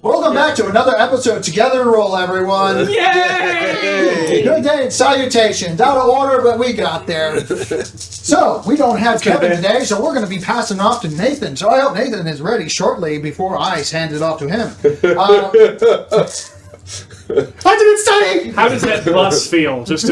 Welcome back to another episode of Togetherwerole, everyone. Yay! Good day and salutations. Out of order, but we got there. So, we don't have Kevin today, so we're going to be passing off to Nathan. So I hope Nathan is ready shortly before I hand it off to him. I didn't study! How does that bus feel? Just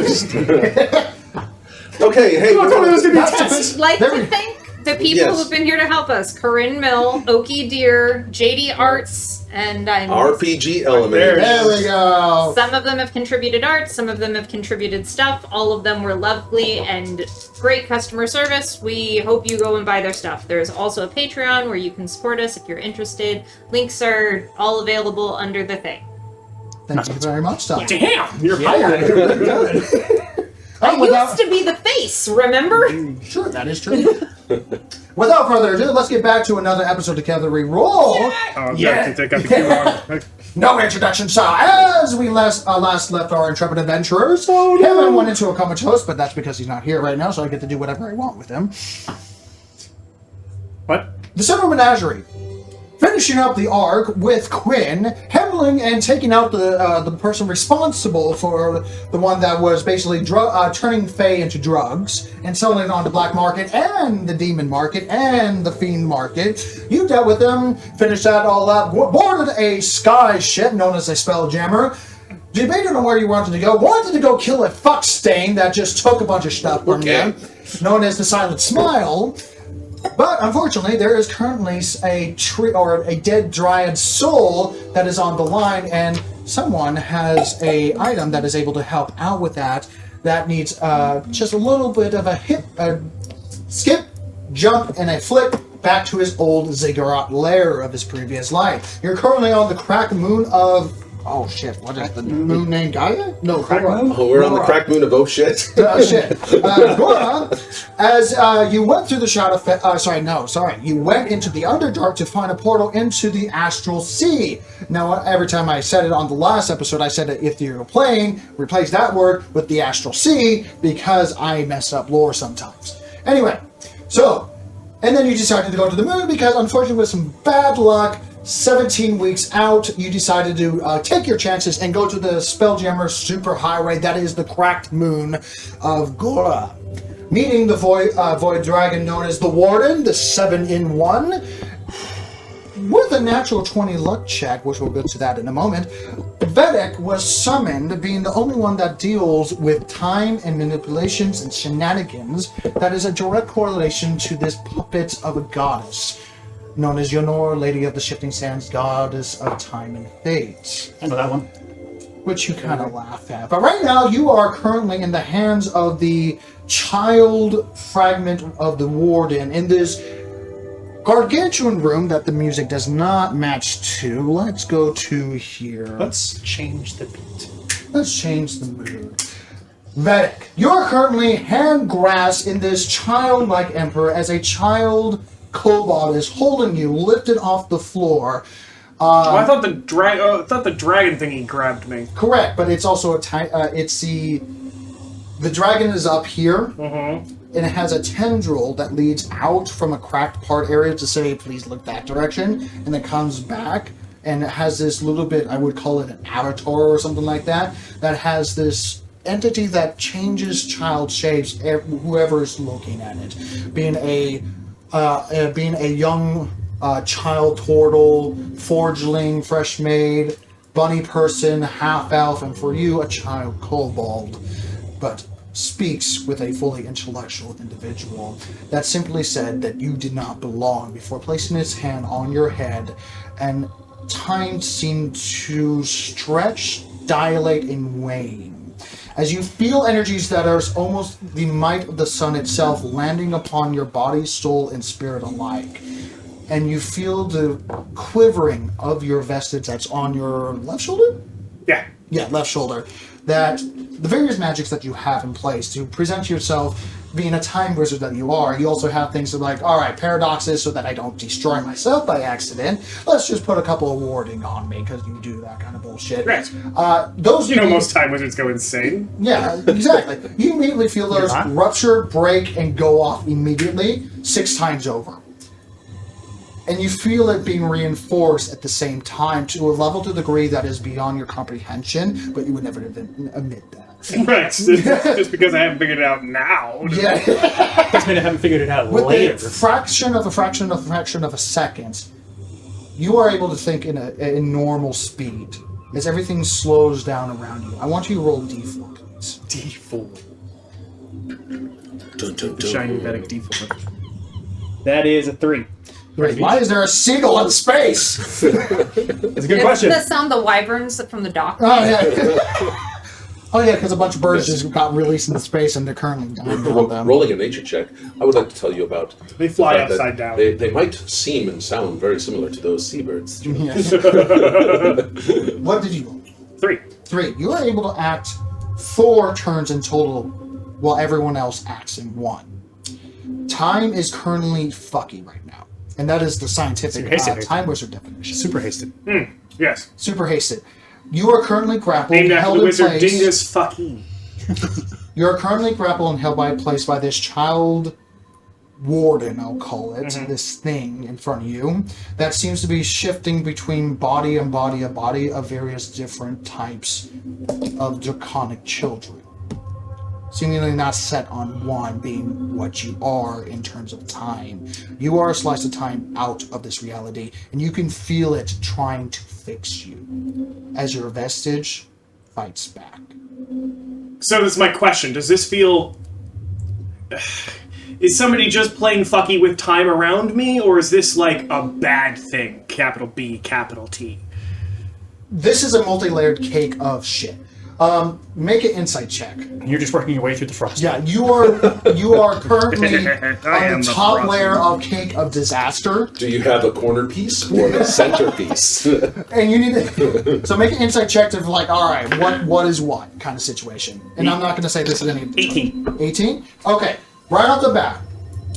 Okay, hey. I'd like to thank the people who've been here to help us. Corinne Mill, Okie Deer, JD Arts, and RPG Element. There we go. Some of them have contributed art, some of them have contributed stuff. All of them were lovely and great customer service. We hope you go and buy their stuff. There's also a Patreon where you can support us if you're interested. Links are all available under the thing. Thank you very much, Doc. damn, you're hired. Good. I used to be the face, remember? Sure, that is true. Without further ado, let's get back to another episode of Togetherwerole. No introduction, so as we last left our intrepid adventurers, Kevin went into a comatose, but that's because he's not here right now, so I get to do whatever I want with him. What? The Silver Menagerie. Finishing up the arc with Quinn, handling and taking out the person responsible for the one that was basically turning Fae into drugs and selling it on the black market and the demon market and the fiend market. You dealt with them, finished that all up, boarded a sky ship known as a Spelljammer, debated on where you wanted to go kill a fuck stain that just took a bunch of stuff from you, known as the Silent Smile. But unfortunately, there is currently a tree or a dead dryad soul that is on the line, and someone has a item that is able to help out with that. That needs just a little bit of a skip, jump, and a flip back to his old ziggurat lair of his previous life. You're currently on the crack moon of. Oh shit, what is the moon name? Gaia? No, crack moon? Oh, we're on the crack moon of oh shit. Shit. Gora, as you went through the shadow... You went into the Underdark to find a portal into the Astral Sea. Now, every time I said it on the last episode, I said that if you're playing, replace that word with the Astral Sea, because I mess up lore sometimes. Anyway, so... And then you decided to go to the moon because, unfortunately, with some bad luck... 17 weeks out, you decided to take your chances and go to the Spelljammer Superhighway, that is the cracked moon of Gora. Meeting the void dragon known as the Warden, the 7-in-1. With a natural 20 luck check, which we'll get to that in a moment, Veddick was summoned, being the only one that deals with time and manipulations and shenanigans that is a direct correlation to this puppet of a goddess, known as Yonor, Lady of the Shifting Sands, Goddess of Time and Fate. I know that one. Which you kind of laugh at. But right now, you are currently in the hands of the child fragment of the Warden in this gargantuan room that the music does not match to. Let's go to here. Let's change the beat. Let's change the mood. Veddick, you're currently hand-grasped in this childlike emperor as a child... Kobold is holding you, lifted off the floor. I thought the dragon thingy grabbed me. Correct, but it's also it's the dragon is up here, and it has a tendril that leads out from a cracked part area to say, please look that direction, and it comes back, and it has this little bit, I would call it an avatar or something like that, that has this entity that changes child shapes, whoever is looking at it, being a young child turtle, forgeling, fresh made, bunny person, half elf, and for you, a child kobold, but speaks with a fully intellectual individual that simply said that you did not belong before placing its hand on your head, and time seemed to stretch, dilate, and wane. As you feel energies that are almost the might of the sun itself landing upon your body, soul, and spirit alike. And you feel the quivering of your vestige that's on your left shoulder? Yeah. Yeah, left shoulder. That the various magics that you have in place to present yourself, being a time wizard that you are, you also have things like, alright, paradoxes so that I don't destroy myself by accident. Let's just put a couple of warding on me, because you do that kind of bullshit. Right. Most time wizards go insane. Yeah, exactly. You immediately feel those rupture, break, and go off immediately 6 times over. And you feel it being reinforced at the same time to a level to the degree that is beyond your comprehension, but you would never admit that. Right, just because I haven't figured it out now. Yeah. Doesn't mean I haven't figured it out With later. a fraction of a second, you are able to think in normal speed as everything slows down around you. I want you to roll D4, please. D4. Shiny Veddick D4. That is a 3. Why is there a seagull in space? That's a good question. Does that sound the wyverns from the dock? Oh, yeah. Oh, yeah, because a bunch of birds just got released into space and they're currently dying on them. Rolling a nature check, I would like to tell you about... They fly the fact that upside down. They might seem and sound very similar to those seabirds. Yes. What did you roll? 3. 3. You are able to act 4 turns in total while everyone else acts in 1. Time is currently fucky right now. And that is the scientific time wizard definition. Super hasted. Yes. Super hasted. You are currently grappled and Named after held the in wizard place. Dingus Fucky. You are currently grappled and held by place by this child warden, I'll call it, this thing in front of you that seems to be shifting between body and body of various different types of draconic children. Seemingly not set on one being what you are in terms of time. You are a slice of time out of this reality, and you can feel it trying to fix you as your vestige fights back. So this is my question. Does this feel... Is somebody just playing fucky with time around me, or is this like a bad thing? Capital B, capital T. This is a multi-layered cake of shit. Make an insight check. You're just working your way through the frost. Yeah, you are currently I am on the the top frost. layer of cake of disaster, Do you have a corner piece or a centerpiece? and you need to. So make an insight check to like, all right, what is what kind of situation. And I'm not going to say this is any. 18. 18. Okay, right off the bat.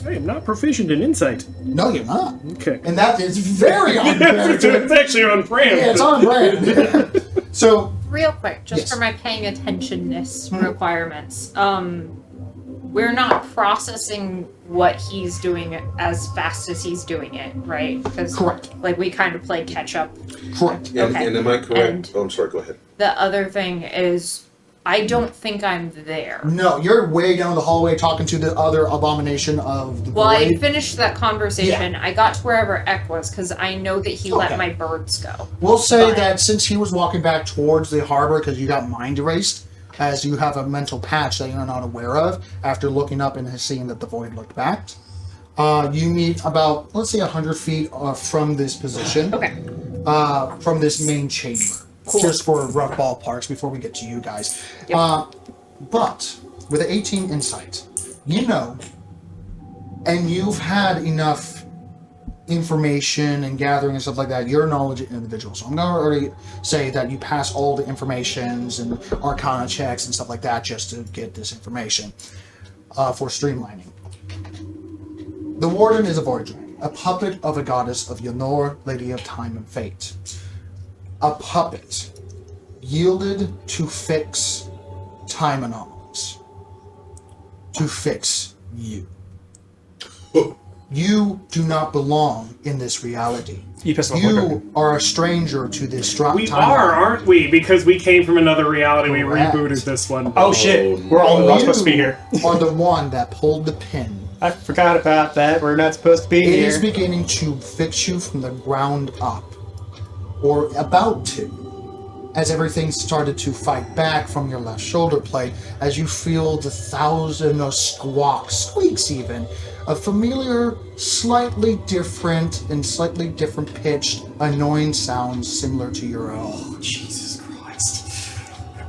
I am not proficient in insight. No, you're not. Okay. And that is very unfair. It's actually on brand. Yeah, it's on brand. So. Real quick, just Yes. for my paying attentionness requirements. We're not processing what he's doing as fast as he's doing it, right? Because Correct. like we kind of play catch up. Correct. And, Okay. and am I correct? And- Oh, I'm sorry, go ahead. The other thing is, I don't think I'm there. No, you're way down the hallway talking to the other abomination of the Well, I void. finished that conversation. I got to wherever Eck was because I know that he Okay. let my birds go. We'll say But- that since he was walking back towards the harbor because you got mind erased, as you have a mental patch that you're not aware of after looking up and seeing that the void looked back. You meet about, let's say, 100 feet from this position, Okay. from this main chamber. Cool. Just for rough ballparks before we get to you guys. Yep. But with an 18 insight, you know, and you've had enough information and gathering and stuff like that, you're a knowledgeable individual. So I'm going to already say that you pass all the informations and arcana checks and stuff like that just to get this information for streamlining. The Warden is a void dragon, a puppet of a goddess of Yonor, Lady of Time and Fate. A puppet yielded to fix time anomalies. To fix you. You do not belong in this reality. You pissed off my girl. You are a stranger to this drop We time. are, aren't we? Because we came from another reality. Correct. We rebooted this one. Oh shit, we're all not supposed to be here. are the one that pulled the pin. I forgot about that. We're not supposed to be It here. is beginning to fix you from the ground up. Or about to. As everything started to fight back from your left shoulder plate, as you feel the thousand of squeaks even, of familiar, slightly different pitched, annoying sounds similar to your own. Jesus Christ.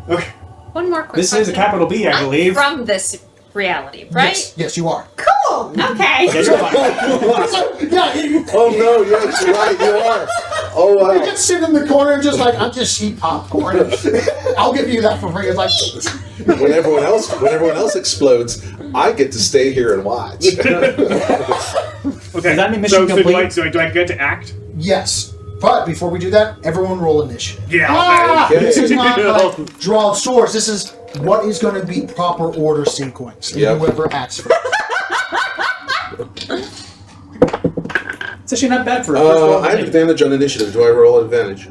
Okay. One more quick This question. is a capital B, I believe. I'm from this reality, right? Yes, you are. Cool. Okay. Yeah, you're fine. Yeah, you Oh no, yes, you're right, you are. Oh wow. just sit in the corner and just like, I'm just eat popcorn. I'll give you that for free. It's like, When everyone else explodes, I get to stay here and watch. Okay. Does that mean mission so complete? do I get to act? yes. But before we do that, everyone roll initiative. Yeah. Okay. This is not like draw swords. This is what is going to be proper order sequence. And Yep. whoever acts first. It's actually not bad for a first roll. I have advantage on initiative. Do I roll advantage?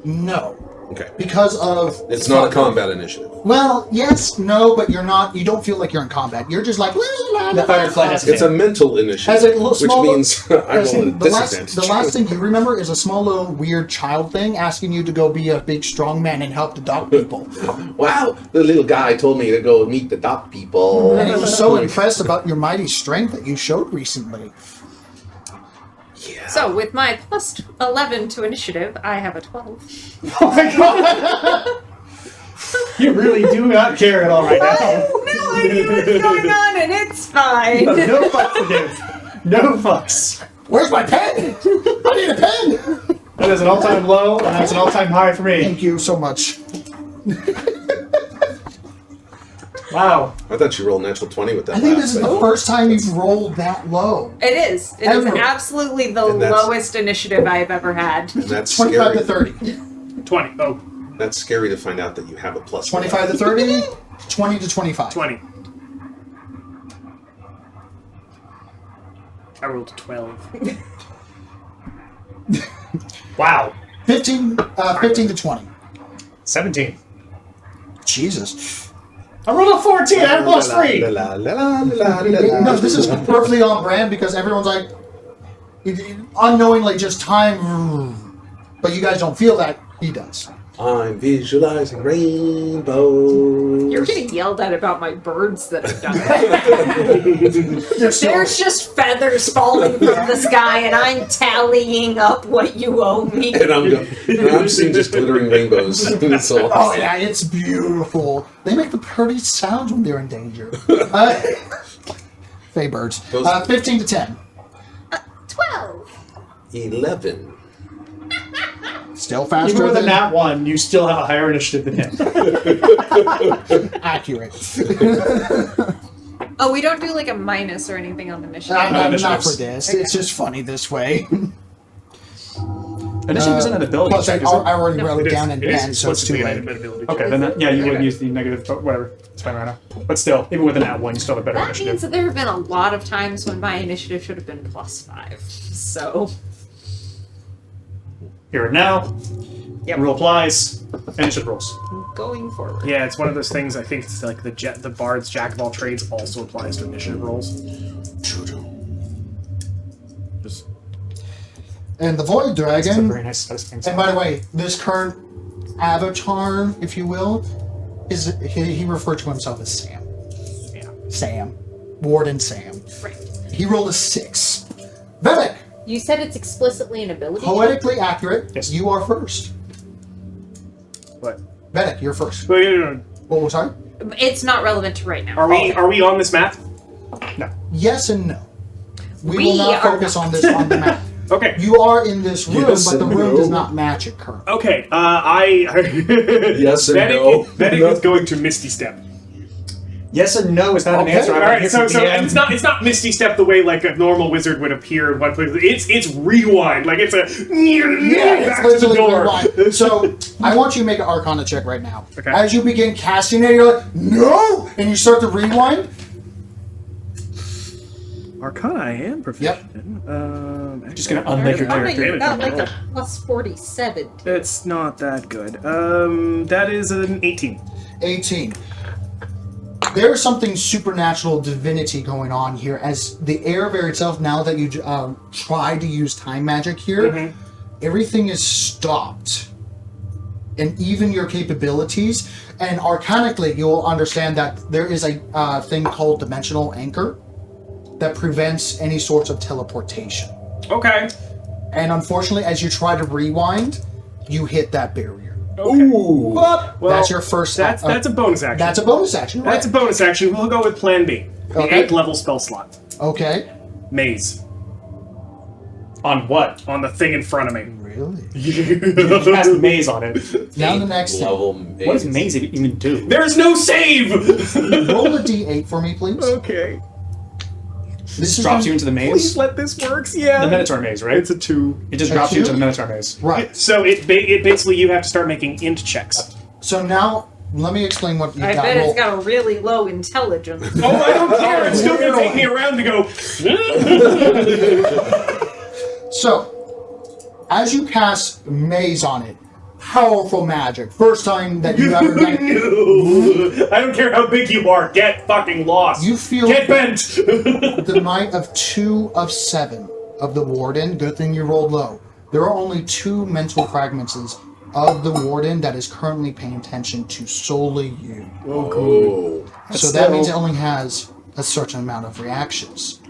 No. Okay. Because of... It's not a combat initiative. Well, yes, no, but you're not... You don't feel like you're in combat. You're just like... The fight or flight has It's a mental initiative, Has a little which small- means I'm rolling a The last disadvantage. thing you remember is a small little weird child thing asking you to go be a big strong man and help the dog people. Wow, the little guy told me to go meet the dock people. And he was so impressed about your mighty strength that you showed recently. Yeah. So, with my plus 11 to initiative, I have a 12. Oh my god! You really do not care at all right now. No idea what's going on, and it's fine. No fucks to give. No fucks. Where's my pen? I need a pen! That is an all-time low, and that's an all-time high for me. Thank you so much. Wow. I thought you rolled natural 20 with that I think last this is thing. the first time you've rolled that low. It is. It is Ever. absolutely the And that's- lowest initiative I've ever had. And that's 25 to scary. 30. 20. Oh, That's scary to find out that you have a plus. 25 to 30. 20 to 25. 20. I rolled a 12. Wow. 15 to 20. 17. Jesus. I rolled a 14. I have plus 3. No, this is perfectly on brand because everyone's like, unknowingly just time, but you guys don't feel that. He does. I'm visualizing rainbows. You're getting yelled at about my birds that I've done. There's just feathers falling from the sky, and I'm tallying up what you owe me. And I'm seeing just glittering rainbows. That's all. Oh yeah, it's beautiful. They make the prettiest sounds when they're in danger. Fey birds. 15 to 10. 12. 11. Still faster Even with a than nat 1, you still have a higher initiative than him. accurate. Oh, we don't do like a minus or anything on initiative. Not for this. It's just funny this way. Initiative isn't an ability Plus, I check, is it? already No. wrote it It is. down in It is. pen, It's so it's supposed to too be late. an ability. Okay, then that, yeah, you wouldn't use the negative, but whatever. It's fine right now. But still, even with a nat 1, you still have a better That means initiative. that there have been a lot of times when my initiative should have been plus 5. So, Here and now. Yep. Rule applies. Initiative rules. going forward. Yeah, it's one of those things. I think it's like the Bard's Jack of all trades also applies to initiative rolls. Just And the Void It's a Dragon. very nice set of things. And by the way, this current avatar, if you will, is he referred to himself as Sam. yeah. Sam. Warden Sam. Right. He rolled a 6. Veddick! You said it's explicitly an ability. Poetically accurate. Yes. You are first. What? Veddick, you're first. Wait, no. What was I? It's not relevant to right now. Are we on this map? No. Yes and no. We We will not are focus not. on this on the map. Okay. You are in this room, Yes but the and room no. does not match it currently. Okay. Yes and Veddick, no. Veddick No. is going to Misty Step. Yes and no is not an Okay. answer. All I'm right, here so for DM. it's not Misty Step the way like a normal wizard would appear in one place. It's rewind, like it's a back to the literally door. rewind. So I want you to make an Arcana check right now. Okay. As you begin casting it, you're like, no! And you start to rewind. Arcana, I am proficient. Yep. Just gonna unmake your Oh, no, character. you got like a plus 47. It's not that good. That is an 18. 18. There's something supernatural divinity going on here as the air bear itself, now that you try to use time magic here, everything is stopped. And even your capabilities. And arcanically, you'll understand that there is a thing called dimensional anchor that prevents any sorts of teleportation. Okay. And unfortunately, as you try to rewind, you hit that barrier. Ooh. Well, That's your first. That's a bonus action. That's a bonus action. That's a bonus action. We'll go with Plan B. The Okay. 8th level spell slot. Okay. Maze. On what? On the thing in front of me. Really? You cast maze on it. Now the next thing. level. What does maze even do? There's no save! Roll a d8 for me, please. Okay. This is Drops gonna- you into the Please maze? let this work. Yeah. The Minotaur maze, right? It's a 2. It just A drops you into two? the Minotaur maze. Right. So it basically you have to start making int checks. So now, let me explain what you I got. bet Roll. it's got a really low intelligence. Oh, I don't care. It's still gonna take me around to go. So, as you cast Maze on it, powerful magic. First time that you ever get No. I don't care how big you are. Get fucking lost. You feel Get bent. the might of 2 of 7 of the Warden. Good thing you rolled low. There are only 2 mental fragments of the Warden that is currently paying attention to solely you. Oh, cool. So that means it only has a certain amount of reactions.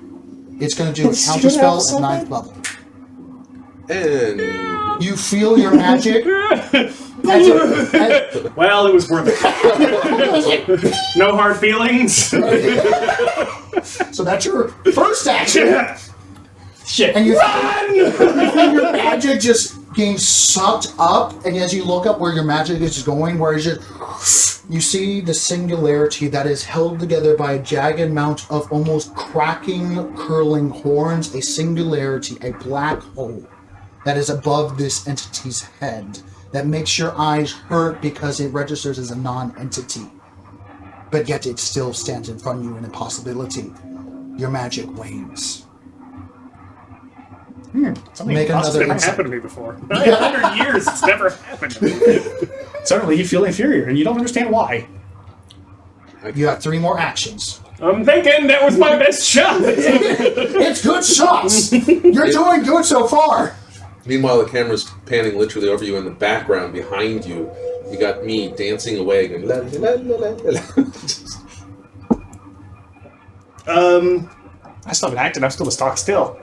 It's going to do a counterspell at 9th level. And You feel your magic. Well, it was worth it. No hard feelings. So that's your first action. Shit. And you feel your magic just being sucked up, and as you look up where your magic is going, where it's just, you see the singularity that is held together by a jagged mount of almost cracking, curling horns, a singularity, a black hole that is above this entity's head that makes your eyes hurt because it registers as a non-entity. But yet it still stands in front of you in a possibility. Your magic wanes. Something Make must another have It's never happened to me before. 100 years, it's never happened to me. Suddenly you feel inferior, and you don't understand why. You have 3 more actions. I'm thinking that was my best shot. It's good shots! You're doing good so far! meanwhile, the camera's panning literally over you in the background behind you. You got me dancing away, going la la la la la. I still haven't acted. I'm still a stock still.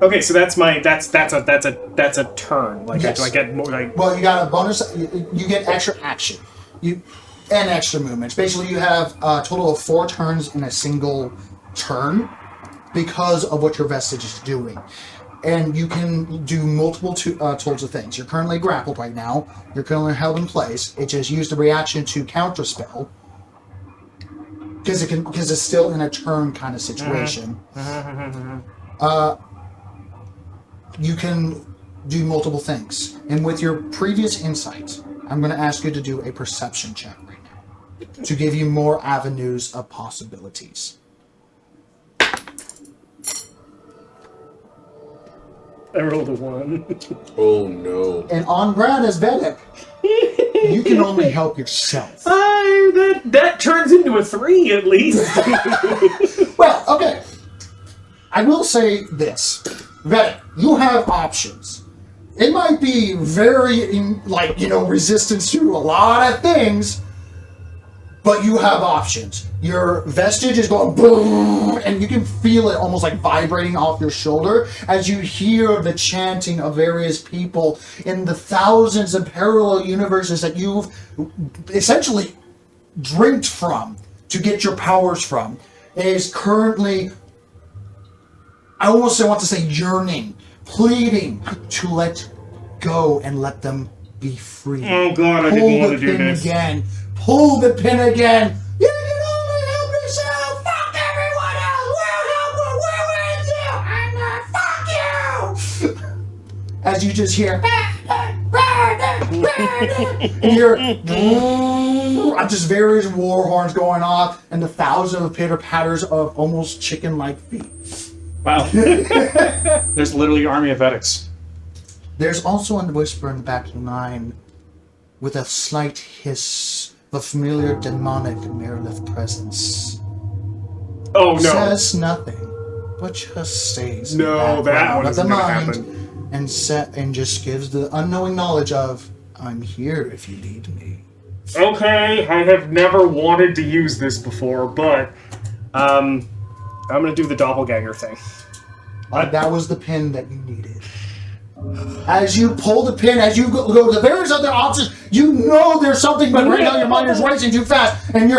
Okay, so that's a turn. Like, Yes. do I get more like? Well, you got a bonus, you get extra action. And extra movements. Basically, you have a total of 4 turns in a single turn because of what your vestige is doing. And you can do multiple sorts of things. You're currently grappled right now. You're currently held in place. It just used a reaction to counterspell. Because it's still in a turn kind of situation. You can do multiple things. And with your previous insight, I'm going to ask you to do a perception check right now to give you more avenues of possibilities. I rolled a 1. Oh no. And on brand as Veddick, you can only help yourself. That turns into a 3 at least. Well, okay. I will say this. Veddick, you have options. It might be very, resistance to a lot of things, but you have options. Your vestige is going boom, and you can feel it almost like vibrating off your shoulder as you hear the chanting of various people in the thousands of parallel universes that you've essentially drinked from to get your powers from. It is currently, I almost want to say yearning, pleading to let go and let them be free. Oh god, I didn't want to do this. Again. Pull the pin again. You can only help yourself. Fuck everyone else. We're with you. I'm not. Fuck you. As you just hear, and you're just various war horns going off, and the thousands of pitter patters of almost chicken-like feet. Wow. There's literally an army of Veddicks. There's also a whisper in the back of your mind, with a slight hiss. The familiar demonic Merilith presence. Oh no. Says nothing, but just stays. No, that one of the isn't gonna mind, happen. and just gives the unknowing knowledge of, I'm here if you need me. Okay, I have never wanted to use this before, but I'm gonna do the doppelganger thing. That was the pin that you needed. As you pull the pin, as you go to the various other options, you know there's something, but right now your mind is racing too fast, and you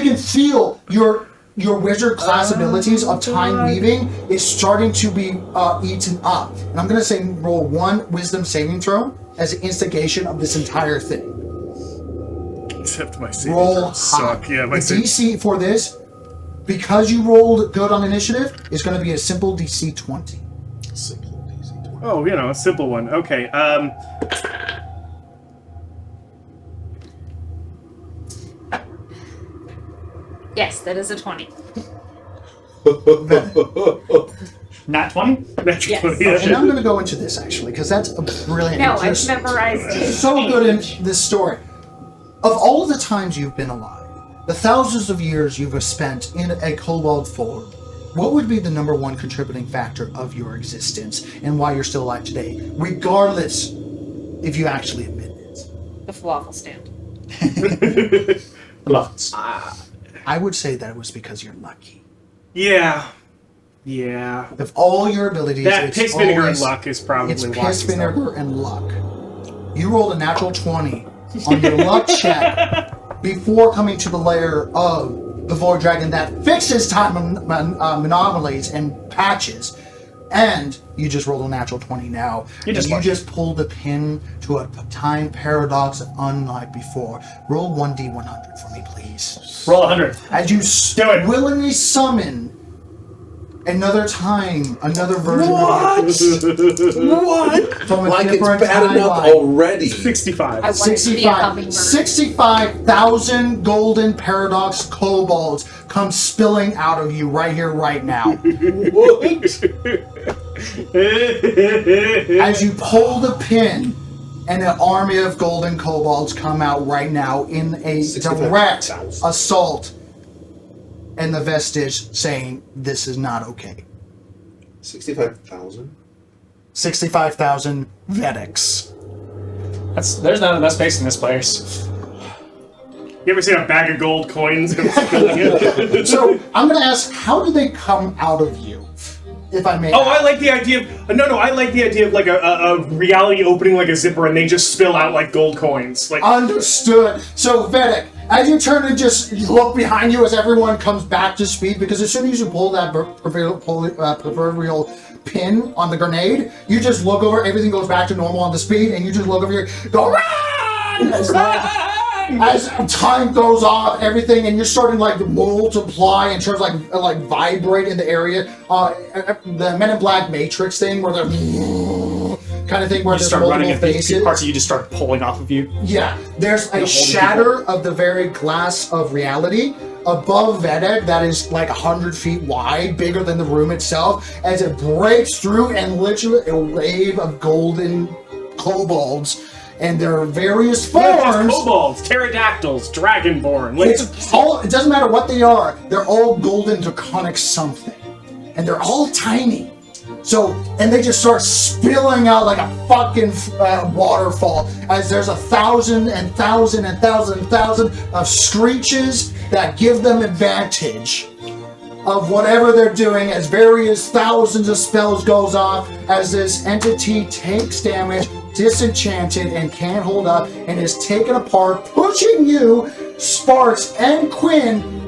can feel your wizard class abilities of time weaving is starting to be eaten up. And I'm gonna say roll 1 wisdom saving throw as an instigation of this entire thing. Except my saving Roll throws suck. high. Yeah, my The DC for this, because you rolled good on initiative, is going to be a simple DC 20. Simple, easy. Oh, a simple one. Okay. Yes, that is a 20. Nat 20? Yes. And I'm going to go into this actually, because that's a brilliant. No, I've just memorized it. so good in this story. Of all the times you've been alive, the thousands of years you've spent in a kobold form, what would be the number one contributing factor of your existence and why you're still alive today, regardless if you actually admit it? The falafel stand. Lots. I would say that it was because you're lucky. Yeah. Of all your abilities, That it's piss vinegar and always- luck is probably It's why piss he's not- vinegar and luck. You rolled a natural 20 on your luck check before coming to the lair of the Void Dragon that fixes time anomalies and patches. And you just rolled a natural 20 now. You just And lucky. you just pulled a pin to a time paradox unlike before. Roll 1d100 for me, please. Roll 100. As you Do it. willingly summon another time, another version What? of you What? from a Like it's different bad enough timeline. already. 65. I want it to be a hummingbird. 65,000 golden paradox kobolds come spilling out of you right here, right now. As you pull the pin, and an army of golden kobolds come out right now in a direct 65,000. assault, and the vestige saying, this is not okay. 65,000? 65,000 Veddicks. There's not enough space in this place. You ever seen a bag of gold coins and spilling it? So, I'm going to ask, how do they come out of you? If I may Oh, ask. I like the idea of I like the idea of like a reality opening like a zipper and they just spill out like gold coins. Like Understood. So, Veddick, as you turn and just look behind you as everyone comes back to speed, because as soon as you pull that proverbial pin on the grenade, you just look over, everything goes back to normal on the speed, and you just look over here, go, run! As time goes off, everything, and you're starting like to multiply and sort of like vibrate in the area. The Men in Black Matrix thing, where they're kind of thing, where You there's start running multiple and these faces. parts of you just start pulling off of you. Yeah, there's a holding shatter of the very glass of reality above Veddick that is like 100 feet wide, bigger than the room itself, as it breaks through and literally a wave of golden kobolds and their various not just forms. kobolds, pterodactyls, dragonborn. Like, It's all, it doesn't matter what they are, they're all golden draconic something. And they're all tiny. So, and they just start spilling out like a fucking waterfall as there's 1,000 and 1,000 and 1,000 and 1,000 of screeches that give them advantage of whatever they're doing as various thousands of spells goes off as this entity takes damage, disenchanted, and can't hold up, and is taken apart, pushing you, Sparks, and Quinn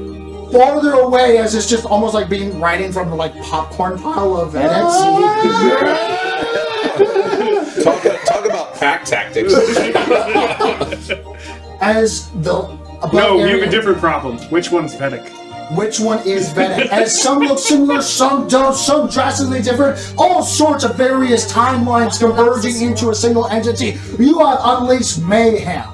farther away as it's just almost like being right in from the like popcorn pile of Veddicks. Talk about pack tactics. As the above no, you area, have a different problem. Which one's Veddick? which one is Veddick? As some look similar, some don't, some drastically different, all sorts of various timelines converging into a single entity. You have unleashed mayhem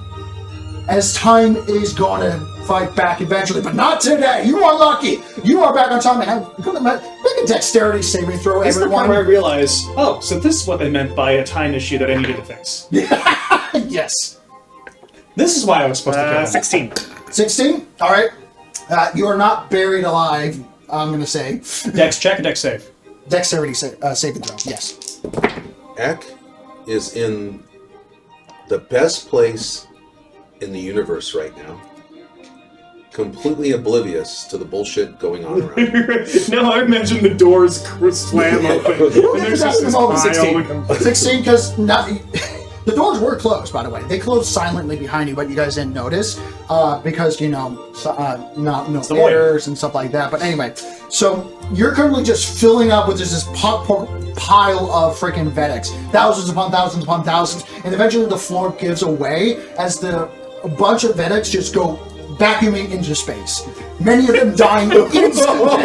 as time is going to fight back eventually, but not today. You are lucky. You are back on time. Make a dexterity saving throw, This is the part where I everyone. realize, oh, so this is what they meant by a time issue that I needed to fix. Yes. This is why I was supposed to kill him. 16. 16? All right. You are not buried alive, I'm going to say. Dex check, dex save. Dexterity saving throw, yes. Eck is in the best place in the universe right now. Completely oblivious to the bullshit going on around him. Now I imagine the doors slam open. And there's just this pile 16. with 16, because the doors were closed, by the way. They closed silently behind you, but you guys didn't notice because, you know, no the void. errors and stuff like that. But anyway, so you're currently just filling up with this pile of freaking Veddicks. Thousands upon thousands upon thousands. And eventually the floor gives away as a bunch of Veddicks just go vacuuming into space. Many of them dying instantly.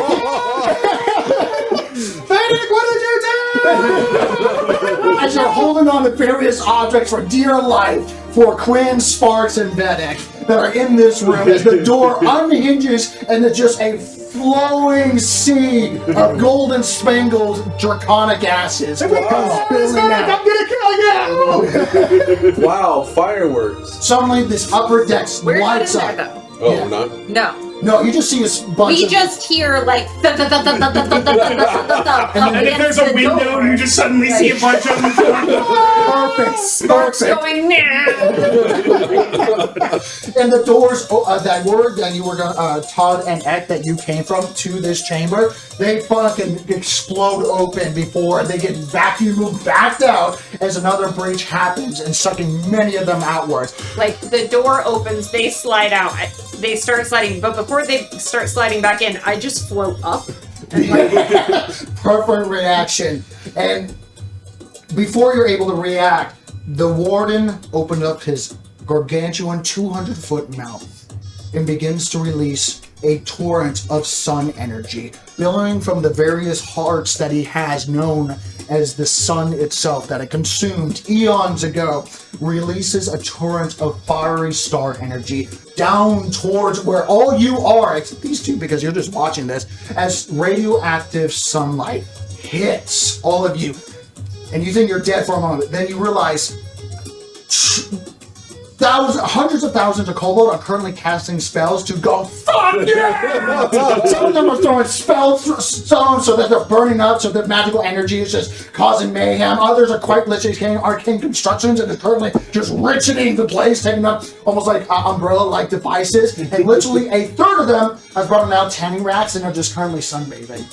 Veddick, what did you do? As you're holding on to various objects for dear life for Quinn, Sparks, and Veddick. that are in this room as the door unhinges and there's just a flowing sea of golden spangled draconic gases comes spilling out. I'm gonna kill you! Wow, fireworks. Suddenly, this upper deck We're not in lights there, up. though. Oh, Yeah. not? No. No, you just see a bunch We of... just hear like thud, thud, thud, thud, thud, thud, thud, thud, thud, thud, thud, And if against there's a the window, door. you just suddenly see a bunch of them. Perfect. Sparks going now. And the doors that you were Todd and Ek, that you came from to this chamber, they fucking explode open before they get vacuumed backed out as another breach happens and sucking many of them outwards. Like the door opens, they slide out. They start sliding, but before they start sliding back in, I just float up. And like, Perfect reaction. And before you're able to react, the warden opened up his gargantuan 200-foot mouth and begins to release a torrent of sun energy, billowing from the various hearts that he has known as the sun itself that it consumed eons ago, releases a torrent of fiery star energy down towards where all you are, except these two because you're just watching this, as radioactive sunlight hits all of you. And you think you're dead for a moment. Then you realize hundreds of thousands of kobold are currently casting spells to go, fuck yeah! Some of them are throwing spells, stones, so that they're burning up, so that magical energy is just causing mayhem. Others are quite literally carrying arcane constructions and is currently just richening the place, taking up almost like umbrella-like devices. And literally a third of them has brought out tanning racks and are just currently sunbathing.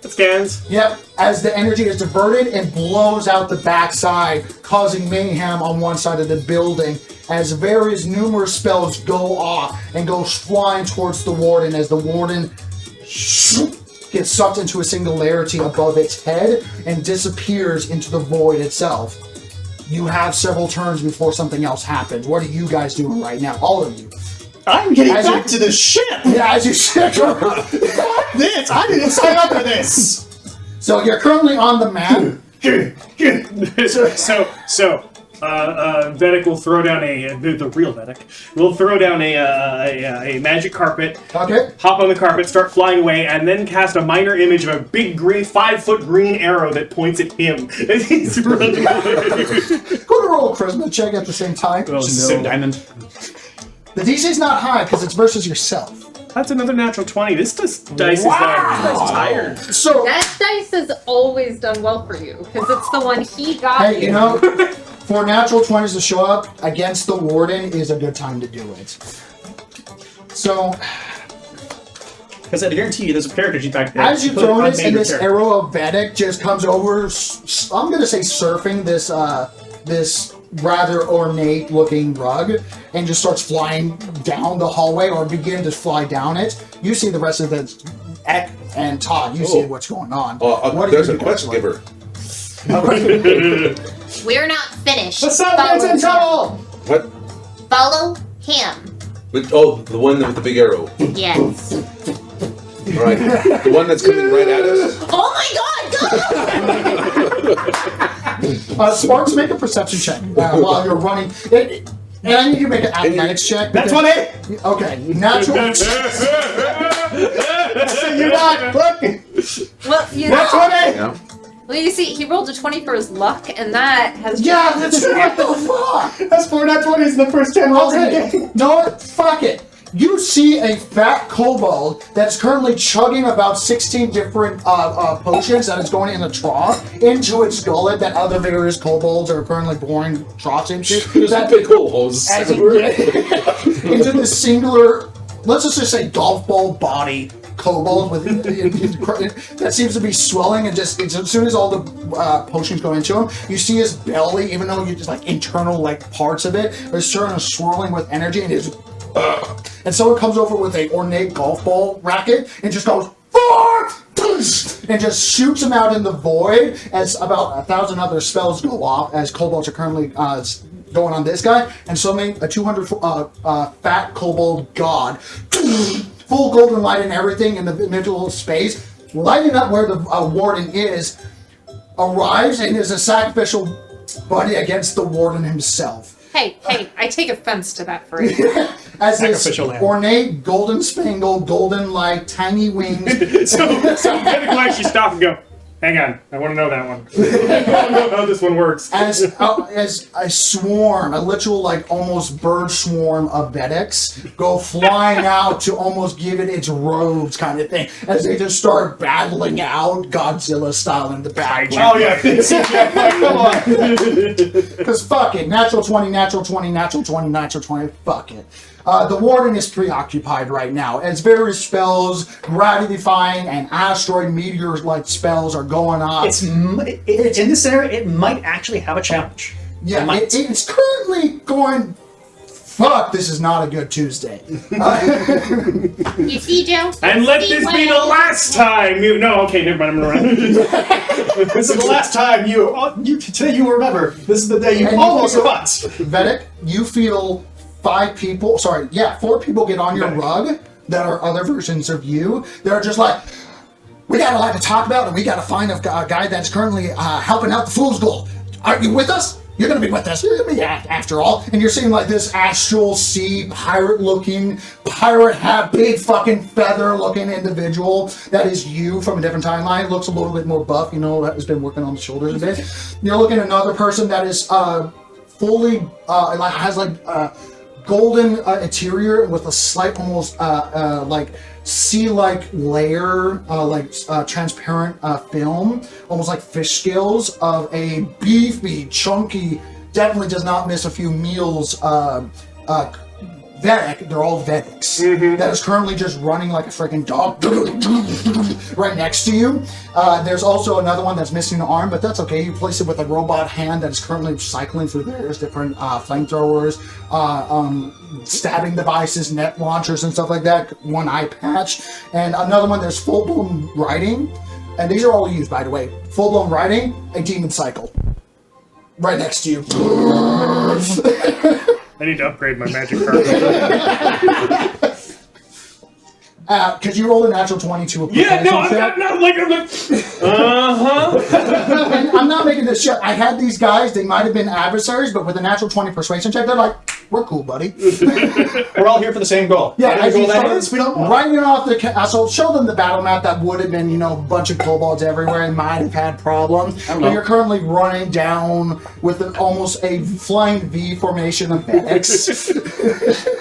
It scans. Yep, as the energy is diverted and blows out the backside, causing mayhem on one side of the building, as various numerous spells go off and go flying towards the warden, as the warden gets sucked into a singularity above its head and disappears into the void itself. You have several turns before something else happens. What are you guys doing right now? All of you. I'm getting As back you- to the ship! Yeah, as you shit. Fuck this! I didn't sign up for this! So you're currently on the map. So, Veddick will throw down the real Veddick will throw down a magic carpet, Okay. hop on the carpet, start flying away, and then cast a minor image of a big green 5-foot green arrow that points at him as he's running away. Go to roll a charisma check at the same time. Oh, Sim no. Diamond. The DC's not high because it's versus yourself. That's another natural 20. This dice is tired. So, that dice has always done well for you because it's the one he got. hey, you know, for natural 20s to show up against the warden is a good time to do it. So, Because I guarantee you there's a character sheet back there. as you Put throw on this, and major this character. arrow of Veddick just comes over, I'm going to say surfing this, this rather ornate looking rug and just starts flying down the hallway or begin to fly down it. You see the rest of the Ek and Todd. You see what's going on. What are There's you a doing? quest giver. We're not finished. The Southman's in trouble! What? Follow him. The one with the big arrow. Yes. All right. The one that's coming right at us. Oh my god, go! Sparks, make a perception check while you're running. And I need you to make an athletics check. That's because- 20! Okay, natural. You're not! Look! Well, you That's know, 20! Yeah. well, you see, he rolled a 20 for his luck, and that has Yeah, that's what the fuck. That's 4 not 20s in the first 10 rolls of the Okay, game. no, what? Fuck it. You see a fat kobold that's currently chugging about 16 different potions that is going in a trough into its gullet that other various kobolds are currently pouring troughs into. There's a big holes. As it into this singular, let's just say golf ball body kobold with that seems to be swelling, and just as soon as all the potions go into him, you see his belly, even though you just like internal like parts of it are starting to swirling with energy, and his and someone comes over with a ornate golf ball racket and just goes and just shoots him out in the void as about 1,000 other spells go off as kobolds are currently going on this guy, and suddenly a 200 fat kobold god, full golden light and everything in the middle of space, lighting up where the warden is, arrives and is a sacrificial buddy against the warden himself. Hey, I take offense to that phrase. As this Sacrificial lamb. ornate, golden spangled, golden like tiny wings. So Veddick will actually stop and go, hang on, I want to know that one. I want to know how this one works. As a swarm, a literal like almost bird swarm of Veddicks go flying out to almost give it its robes kind of thing, as they just start battling out Godzilla style in the background. Oh yeah. Come on. Because fuck it, natural 20, natural 20, natural 20, natural 20, fuck it. The warden is preoccupied right now, as various spells, gravity-defying and asteroid meteor-like spells are going on. It's in this scenario. It might actually have a challenge. Yeah, It might. it's currently going. Fuck, this is not a good Tuesday. You see, Joe? And let See this what be the I- last time you. No, okay, never mind. I'm gonna run. This is the last time today you will remember. This is the day you And you almost feel- got. Veddick, you feel 4 people get on your rug that are other versions of you. They're just like, we got a lot to talk about, and we got to find a guy that's currently helping out the Fool's Gold. Are you with us? You're gonna be with us. You're gonna be after all. And you're seeing like this astral sea pirate-looking, pirate hat, big fucking feather-looking individual that is you from a different timeline. Looks a little bit more buff, has been working on the shoulders a bit. You're looking at another person that is fully has golden interior with a slight almost like sea-like layer, transparent film, almost like fish scales of a beefy, chunky, definitely does not miss a few meals Veddick, they're all Veddicks, that is currently just running like a freaking dog right next to you. There's also another one that's missing an arm, but that's okay. You place it with a robot hand that is currently cycling through various different flamethrowers, stabbing devices, net launchers, and stuff like that. One eye patch. And another one, there's full-blown riding. And these are all used, by the way. Full-blown riding, a demon cycle. Right next to you. I need to upgrade my magic card. Because you rolled a natural 20 to a Yeah, no, proficiency I'm check. not like I'm like. And I'm not making this shit. I had these guys, they might have been adversaries, but with a natural 20 persuasion check, they're like, we're cool, buddy. We're all here for the same goal. Yeah, Whatever as goal you that start is, we don't know. writing it off the so show them the battle map that would have been, a bunch of kobolds everywhere and might have had problems. don't But know. you're currently running down with almost a flying V formation of X.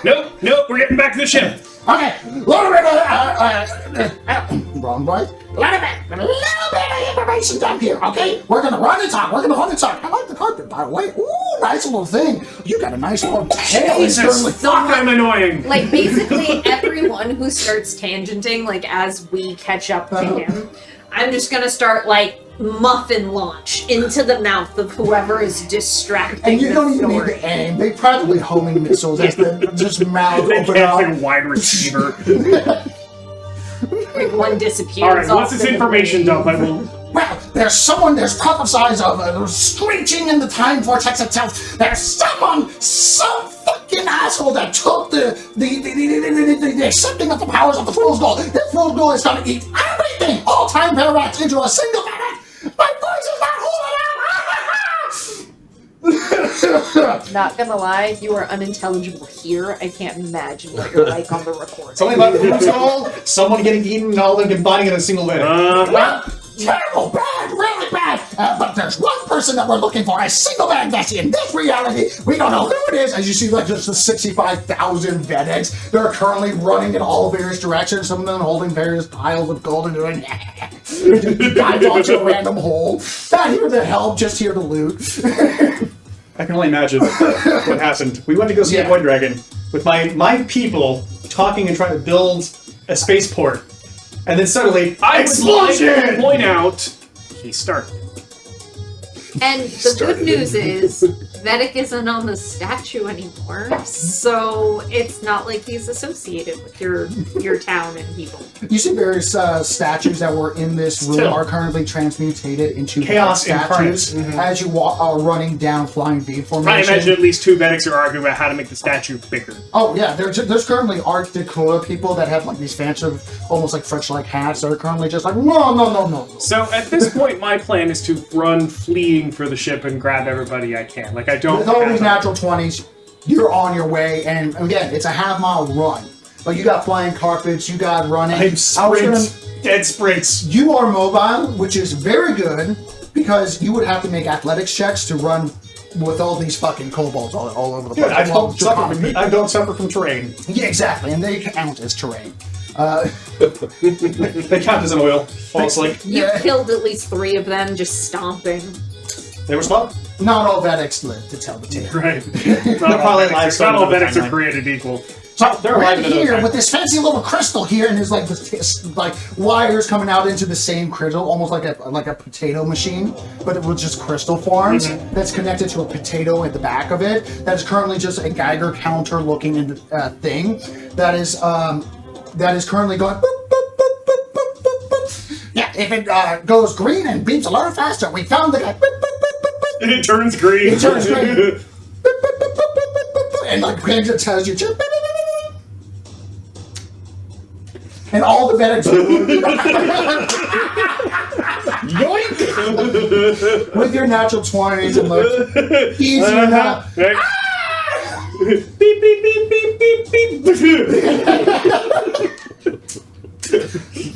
Nope, we're getting back to the ship. Okay, little bit of wrong way. Little bit of information down here. Okay, we're gonna run and talk. I like the carpet, by the way. Ooh, nice little thing. You got a nice little tail. It's currently Jesus, fuck, I'm annoying. Like, basically, everyone who starts tangenting, like, as we catch up to him, I'm just gonna start, like, muffin launch into the mouth of whoever is distracting And you the don't even need story. to aim. They probably homing missiles as the just mouth They open can't like up. a wide receiver. Like, one disappears. All right, off once this the information debris. dump, I will. Well, there's prophesies of screeching in the time vortex itself. There's some fucking asshole that took the accepting of the powers of the Fool's Gold. This Fool's Gold is gonna eat everything, all time paradox into a single minute. My voice is not holding out. Not gonna lie, you are unintelligible here. I can't imagine what you're like on the recording. Something about the food's goal, someone getting eaten, and all of them combining in a single way. Well, terrible, bad, really bad. But there's one person that we're looking for, a single man that's in this reality. We don't know who it is. As you see, like just the 65,000 Veddicks. They're currently running in all various directions. Some of them holding various piles of gold and doing dive onto a random hole. Not here to help, just here to loot. I can only imagine what happened. We went to go see Yeah. a Void Dragon with my people talking and trying to build a spaceport. And then suddenly, I would like explosion! to point out he started. And the good news is, Veddick isn't on the statue anymore, so it's not like he's associated with your town and people. You see various statues that were in this room Still. are currently transmutated into Chaos statues incarnate. as you are running down flying V I formation. imagine at least two Veddicks are arguing about how to make the statue bigger. Oh yeah, there's currently Art Deco people that have like these fancy, almost like French-like hats that are currently just like no. So at this point, my plan is to run, flee being for the ship and grab everybody I can. Like, I don't. With all have these natural 20s, you're on your way, and again, it's a half-mile run. But you got flying carpets, you got running. Dead sprints. You are mobile, which is very good, because you would have to make athletics checks to run with all these fucking kobolds all over the place. Dude, I don't suffer from terrain. Yeah, exactly, and they count as terrain. They count as an oil, falsely. You've killed at least 3 of them just stomping. They were small. Not all Veddicks live, to tell the tale. Right. Not all Veddicks are created equal. So they're alive Right here with this fancy little crystal here, and there's like this like wires coming out into the same crystal, almost like a potato machine, but it was just crystal forms. That's connected to a potato at the back of it. That is currently just a Geiger counter looking thing. That is currently going. Boop, boop, boop, boop, boop, boop, boop. Yeah, if it goes green and beeps a lot faster, we found the guy. Boop, boop, boop, boop, boop. It turns green. It turns green. Boop, boop, boop, boop, boop, boop, boop, boop. And like it tells you. And all the Veddicks yoink! With your natural 20s and look easy enough. Right. Beep, beep, beep, beep, beep, beep.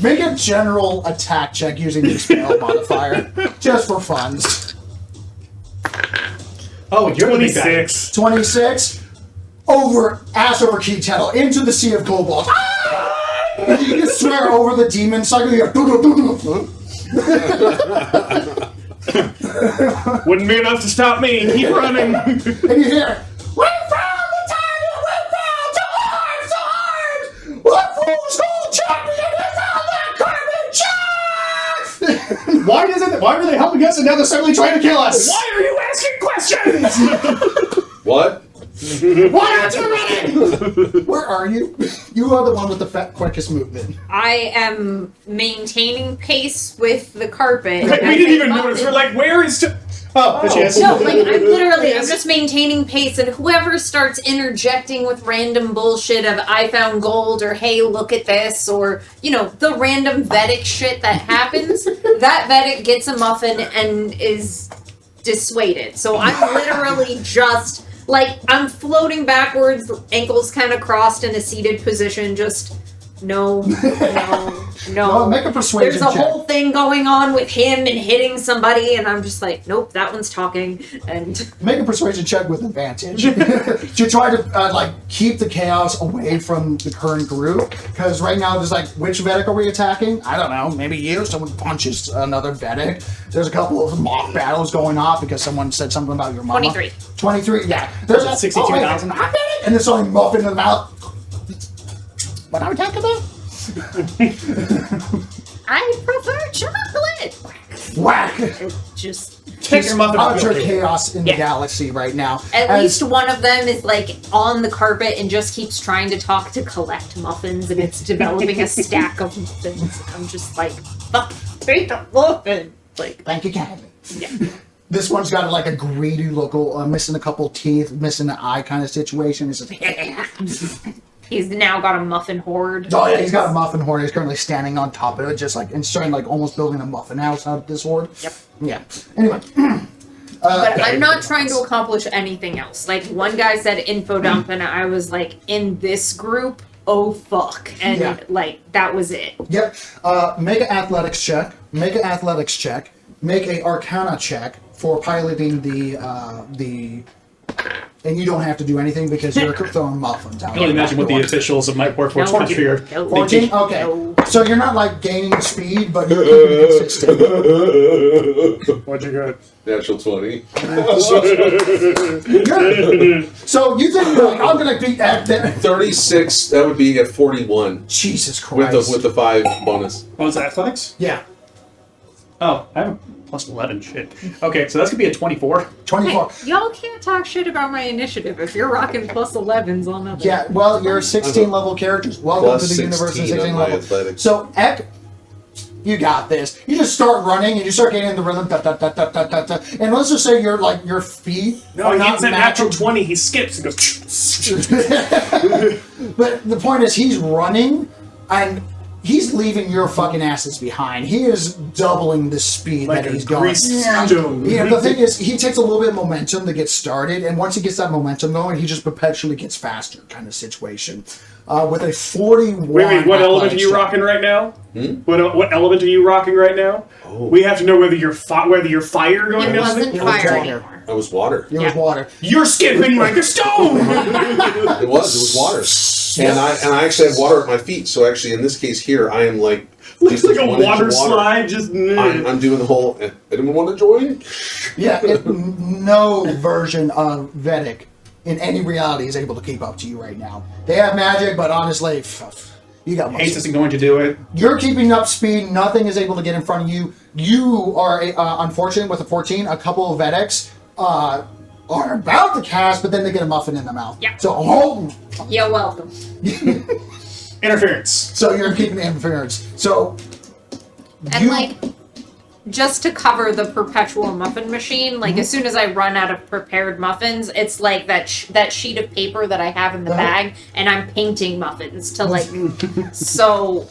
Make a general attack check using your spell modifier, just for funs. Oh, you're 26. 26, ass over key kettle, into the sea of kobolds. And you can swear over the demon cycle. You go, Wouldn't be enough to stop me. Keep running. and you hear, we found the target! We found so hard! What fool's gold champion is on that carbon chest? Why are they helping us and now they're suddenly trying to kill us? Why are you asking questions? What? Why aren't you running? Where are you? You are the one with the quickest movement. I am maintaining pace with the carpet. We didn't even notice. We're like, where is... Oh, there she is. No, like I'm just maintaining pace, and whoever starts interjecting with random bullshit of "I found gold" or "Hey, look at this," or the random Veddick shit that happens, that Veddick gets a muffin and is dissuaded. So I'm literally just like I'm floating backwards, ankles kind of crossed in a seated position, just. No. Well, make a persuasion There's a check. whole thing going on with him and hitting somebody, and I'm just like, nope, that one's talking. And Make a persuasion check with advantage to try to keep the chaos away from the current group. Because right now there's which Veddick are we attacking? I don't know. Maybe you. Someone punches another Veddick. There's a couple of mock battles going off because someone said something about your mama. 23. 23. Yeah. There's 62,000. And there's only muffin in the mouth. What are we talking about? I prefer chocolate. Whack! Just Take your muffin off. Utter chaos in the galaxy right now. at least one of them is on the carpet and just keeps trying to talk to collect muffins, and it's developing a stack of muffins. I'm just like, fuck, take a muffin. Thank you, Kevin. Yeah. This one's got a greedy look, missing a couple teeth, missing an eye kind of situation. It's just, He's now got a muffin horde. oh yeah, he's got a muffin horde. He's currently standing on top of it, just and starting almost building a muffin house out of this horde. Yep. Yeah. Anyway. But I'm not trying to accomplish anything else. One guy said info dump, and I was in this group, oh fuck. And that was it. Yep. Make an athletics check. Make an athletics check. Make a Arcana check for piloting the. And you don't have to do anything because you're throwing muffins out. I can only imagine what the officials of my workforce would fear. 14? Okay. So you're not gaining speed, but you're keeping it consistent. What'd you got? Natural 20. Good. So you think I'm gonna beat that? 36, that would be at 41. Jesus Christ. With the 5 bonus. What was that, athletics? Yeah. Oh, I have a plus 11, shit. Okay, so that's gonna be a 24. 24. Hey, y'all can't talk shit about my initiative if you're rocking plus 11s on other. Yeah, well, you're 16 level characters. Welcome Plus to the universe of 16 16 on my level. athletics. So, Ek, you got this. You just start running and you start getting in the rhythm. Da, da, da, da, da, da, da. And let's just say your feet No, are he not hits that matching. natural 20, he skips and goes... But the point is, he's running, and he's leaving your fucking asses behind. He is doubling the speed Like that a he's going. greased stone. Yeah, the thing is, he takes a little bit of momentum to get started, and once he gets that momentum going, he just perpetually gets faster, kind of situation. With a 41. Wait, what element are you check. rocking right now? What element are you rocking right now? Oh. We have to know whether you're fire going It down. wasn't It was fire water. anymore. It was water. It was water. You're skipping like a stone. It was water. And I actually had water at my feet. So actually, in this case here, I am like Looks like a 1 inch water of slide. Just I'm doing the whole. Anyone want to join? Yeah, no version of Veddick in any reality is able to keep up to you right now. They have magic, but honestly, you got Haste muscle. isn't going to do it. You're keeping up speed. Nothing is able to get in front of you. You are unfortunate with a 14. A couple of Veddicks are about to cast, but then they get a muffin in the mouth. Yeah. So You're welcome. Interference. so you're keeping the interference. So And like, just to cover the perpetual muffin machine, like as soon as I run out of prepared muffins, it's like that sheet of paper that I have in the bag, and I'm painting muffins to like. So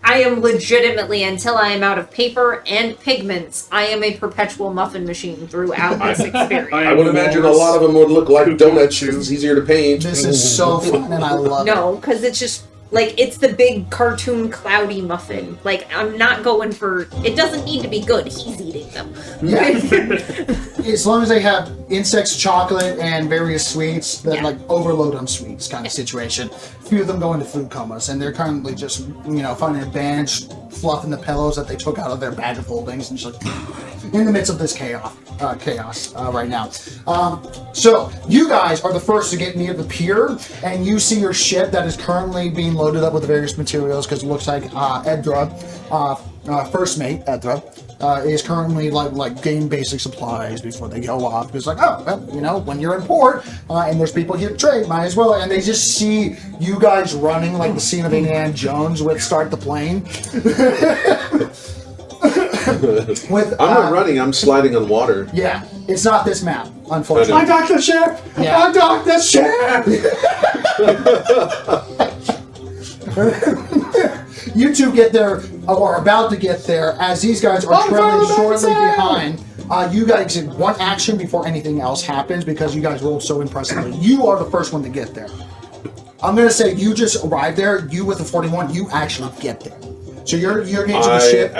I am legitimately, until I am out of paper and pigments, I am a perpetual muffin machine throughout this experience. I would imagine a lot of them would look like donuts because it's easier to paint. this is so fun, and I love it. No, because it's just like it's the big cartoon cloudy muffin. Like I'm not going for. It doesn't need to be good. He's eating them. Yeah. As long as they have insects, chocolate, and various sweets, then Yeah. like overload on sweets kind of situation. A few of them go into food comas, and they're currently just finding a bench, fluffing the pillows that they took out of their bag of holdings, and just like in the midst of this chaos right now. So you guys are the first to get near the pier, and you see your ship that is currently being loaded up with the various materials because it looks like Edra, first mate Edra, is currently like getting basic supplies before they go off. It's like, oh, well, when you're in port and there's people here to trade, might as well. And they just see you guys running like the scene of Indiana Jones with Start the Plane. I'm not running. I'm sliding on water. Yeah, it's not this map, unfortunately. I docked the ship! Yeah. I docked the ship! You two get there, or are about to get there, as these guys are trailing shortly behind. You guys get one action before anything else happens because you guys rolled so impressively. You are the first one to get there. I'm going to say you just arrived there, you with the 41, you actually get there. So you're getting to the ship.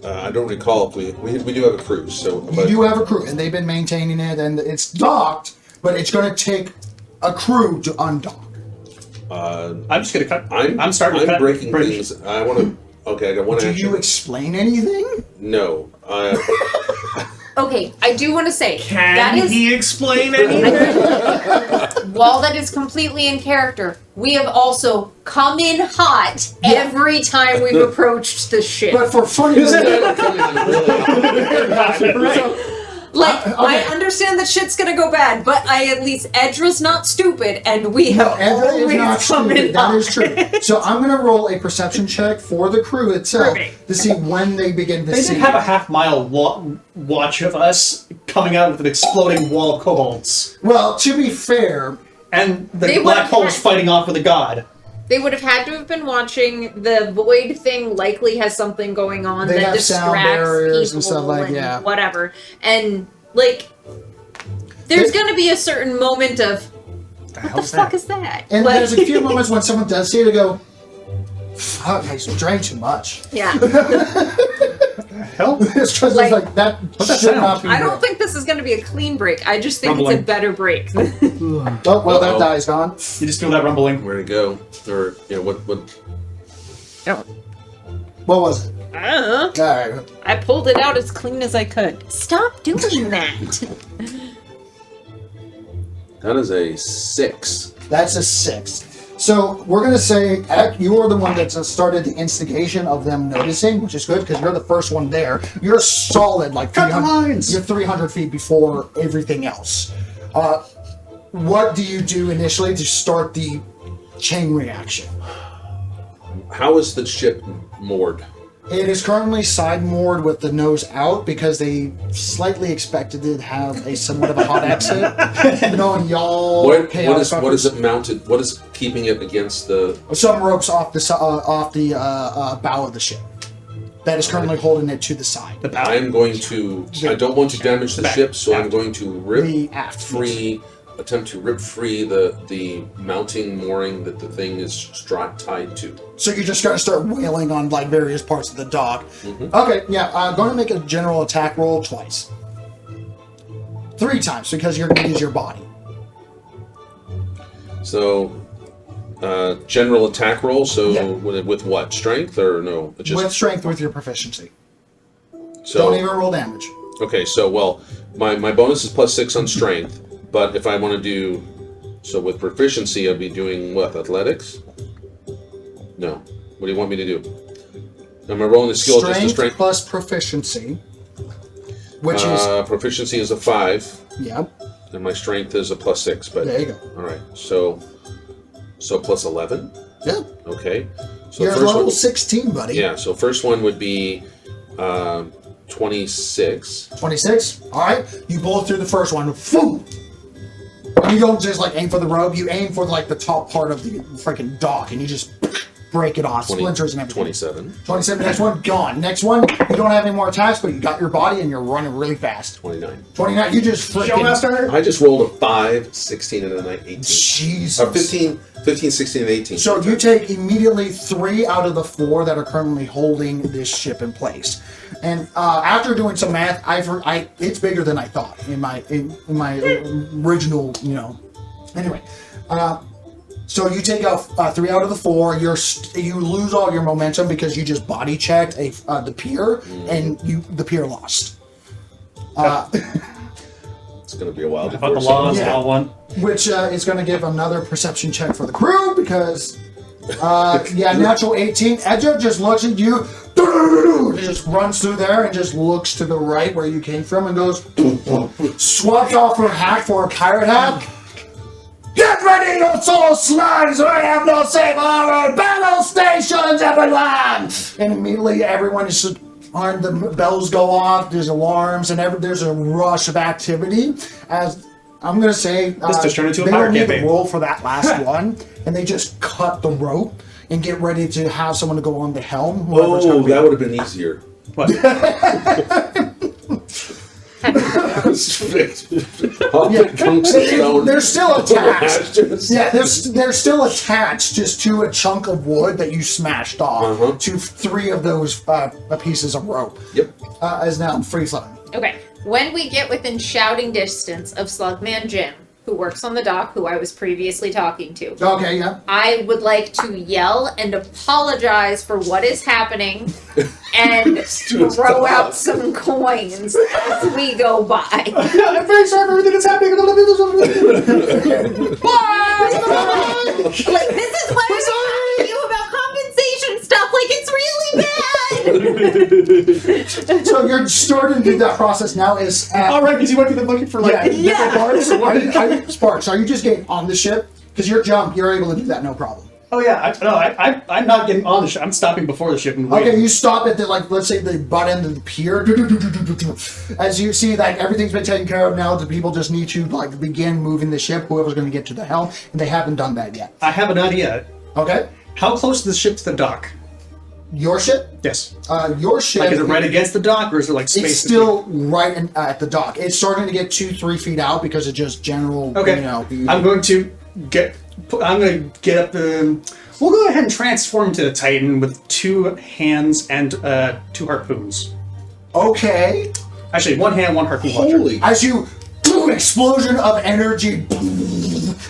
I don't recall if we do have a cruise. So You do have a crew, and they've been maintaining it, and it's docked, but it's going to take a crew to undock. I'm just gonna cut. I'm starting to cut. breaking bridge. things. I want to. Okay, I got one Do action. you explain anything? No. Okay, I do want to say Can that is he explain anything? while that is completely in character, we have also come in hot every time we've approached the ship. But for funny Like, okay. I understand that shit's gonna go bad, but at least Edra's not stupid, and we No, have Edra is always not come in stupid. That hot. is true. So I'm going to roll a perception check for the crew itself Perfect. to see when they begin to They see. did have a half-mile watch of us coming out with an exploding wall of kobolds. Well, to be fair, And the They black would've holes had- fighting off with a god. They would have had to have been watching. The void thing likely has something going on They that have sound distracts barriers people and stuff like, and yeah. whatever. And like, there's gonna be a certain moment of what the fuck is that? and Like- there's a few moments when someone does see it, they go, "Fuck, I drank too much." yeah. Hell? It's just Like- like that What's that should sound? not be. I there. don't think this is gonna be a clean break. I just think it's Rumbling. a better break. Oh well, that Uh-oh. die's gone. You just feel that rumbling. Where'd it go? Or what? What was it? Uh, All right. I pulled it out as clean as I could. Stop doing that. That is a 6. That's a 6. So we're gonna say you are the one that started the instigation of them noticing, which is good because you're the first one there. You're solid, like Cut the 300. lines! You're 300 feet before everything else. What do you do initially to start the chain reaction? How is the ship moored? It is currently side moored with the nose out because they slightly expected it to have a somewhat of a hot exit. Knowing y'all, What chaos is it mounted? What is keeping it against the? some ropes off the bow of the ship that is currently holding it to the side. I am going to. I don't want to damage the ship, so I'm going to attempt to rip free the mounting mooring that the thing is tied to. So you're just going to start wailing on like various parts of the dock. Mm-hmm. Okay, yeah. I'm going to make a general attack roll twice. 3 times because you're going to use your body. So, general attack roll. So Yeah. with what? Strength or no? With strength with your proficiency. So Don't even roll damage. okay. So my bonus is +6 on strength, but if I want to do so with proficiency, I'll be doing what? Athletics? No. What do you want me to do? Am I rolling the skill just to strength? Plus proficiency, which is proficiency is a 5. yeah. And my strength is a +6, but There you go. all right. So +11. Yeah. Okay. So You're first level one, 16, buddy. yeah. So first one would be 26. 26. All right. You blow through the first one. Boom. You don't just like aim for the rope. You aim for like the top part of the freaking dock, and you just break it off, splinters and everything. 27. 27. Next one gone. Next one. You don't have any more attacks, but you got your body and you're running really fast. 29. 29. You just freaking. Showmaster? I just rolled a 5, 16, and a 18. Jesus. 15, 16, and 18. So you take immediately 3 out of the 4 that are currently holding this ship in place. And after doing some math, it's bigger than I thought in my original, Anyway, so you take out 3 out of the 4. You lose all your momentum because you just body checked the pier, and the pier lost. It's going to be a while About before the laws, Yeah. law one. Which is going to give another perception check for the crew because, natural 18. Edger just looks at you, he just runs through there and just looks to the right where you came from and goes, swapped off her hat for a pirate hat. Get ready, you soul slugs! We have no safe harbor! Battle stations, everyone! And immediately everyone is the bells go off, there's alarms, and there's a rush of activity as I'm going to say This just turned into a they pirate don't need campaign. to roll for that last one, and they just cut the rope and get ready to have someone to go on the helm. whoever's gonna Oh, be- that would have been easier. What? They're still attached. Just- Yeah, they're still attached just to a chunk of wood that you smashed off to 3 of those pieces of rope. Yep. As now free flowing. Okay. When we get within shouting distance of Slugman Jim, who works on the dock, who I was previously talking to, Okay, yeah. I would like to yell and apologize for what is happening and throw out some coins as we go by. I'm very sorry for everything that's happening. Like, this is why I'm talking to you about compensation stuff. Like, it's really bad. So you're starting to do that process now. Is All right, because you might be looking for like different parts. Sparks, are you just getting on the ship? Because you're able to do that, no problem. Oh yeah, I'm not getting on the ship. I'm stopping before the ship and waiting. Okay, you stop at the let's say the butt end of the pier. As you see, everything's been taken care of now. The people just need to begin moving the ship. Whoever's going to get to the helm, and they haven't done that yet. I have an idea. Okay, How close is the ship to the dock? your ship. Yes. Your ship. Like, is it right against the dock, or is there like space? It's still right at the dock. It's starting to get 2-3 feet out because of just general. Okay. I'm going to get up the. We'll go ahead and transform to the Titan with 2 hands and 2 harpoons. Okay. Actually, 1 hand, 1 harpoon launcher. Holy. As you explosion of energy.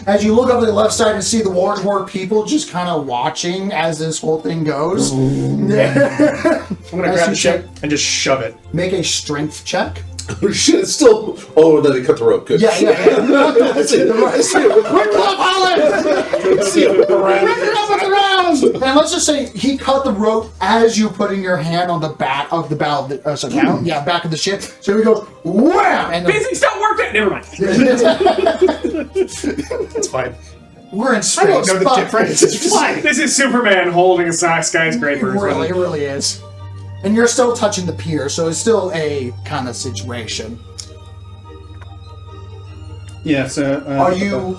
As you look up to the left side and see the Warsworth people just kind of watching as this whole thing goes. I'm going to grab the ship and just shove it. Make a strength check. Oh shit, it's still. Oh, no, they cut the rope. Good. Yeah. I see it. We're Club Holland! And let's just say he cut the rope as you putting your hand on the back of the bow of the back of the ship. So he goes wham! And Basics don't work that. Never mind. It's fine. we're in space. I don't know the Fuck. difference. It's fine. This is Superman holding a skyscraper. It really is. And you're still touching the pier, so it's still a kind of situation. Yeah, so... Are you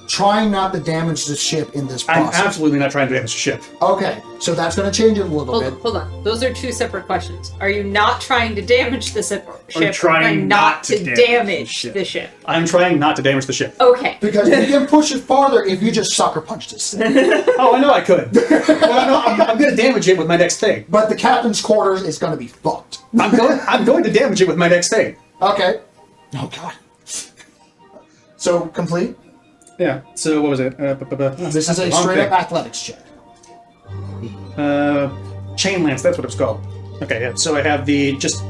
trying not to damage the ship in this I'm process? absolutely not trying to damage the ship. Okay, so that's going to change it a little bit. Hold on. Those are two separate questions. Are you not trying to damage the ship? trying not to damage the ship? I'm trying not to damage the ship. Okay. Because you can push it farther if you just sucker punch this thing. Oh, I know I could. Well, I'm going to damage it with my next thing. But the captain's quarters is going to be fucked. I'm going to damage it with my next thing. Okay. Oh, God. So, complete? Yeah, so what was it? This is a straight-up athletics check. Chain lance, that's what it's called. Okay, yeah, so I have the just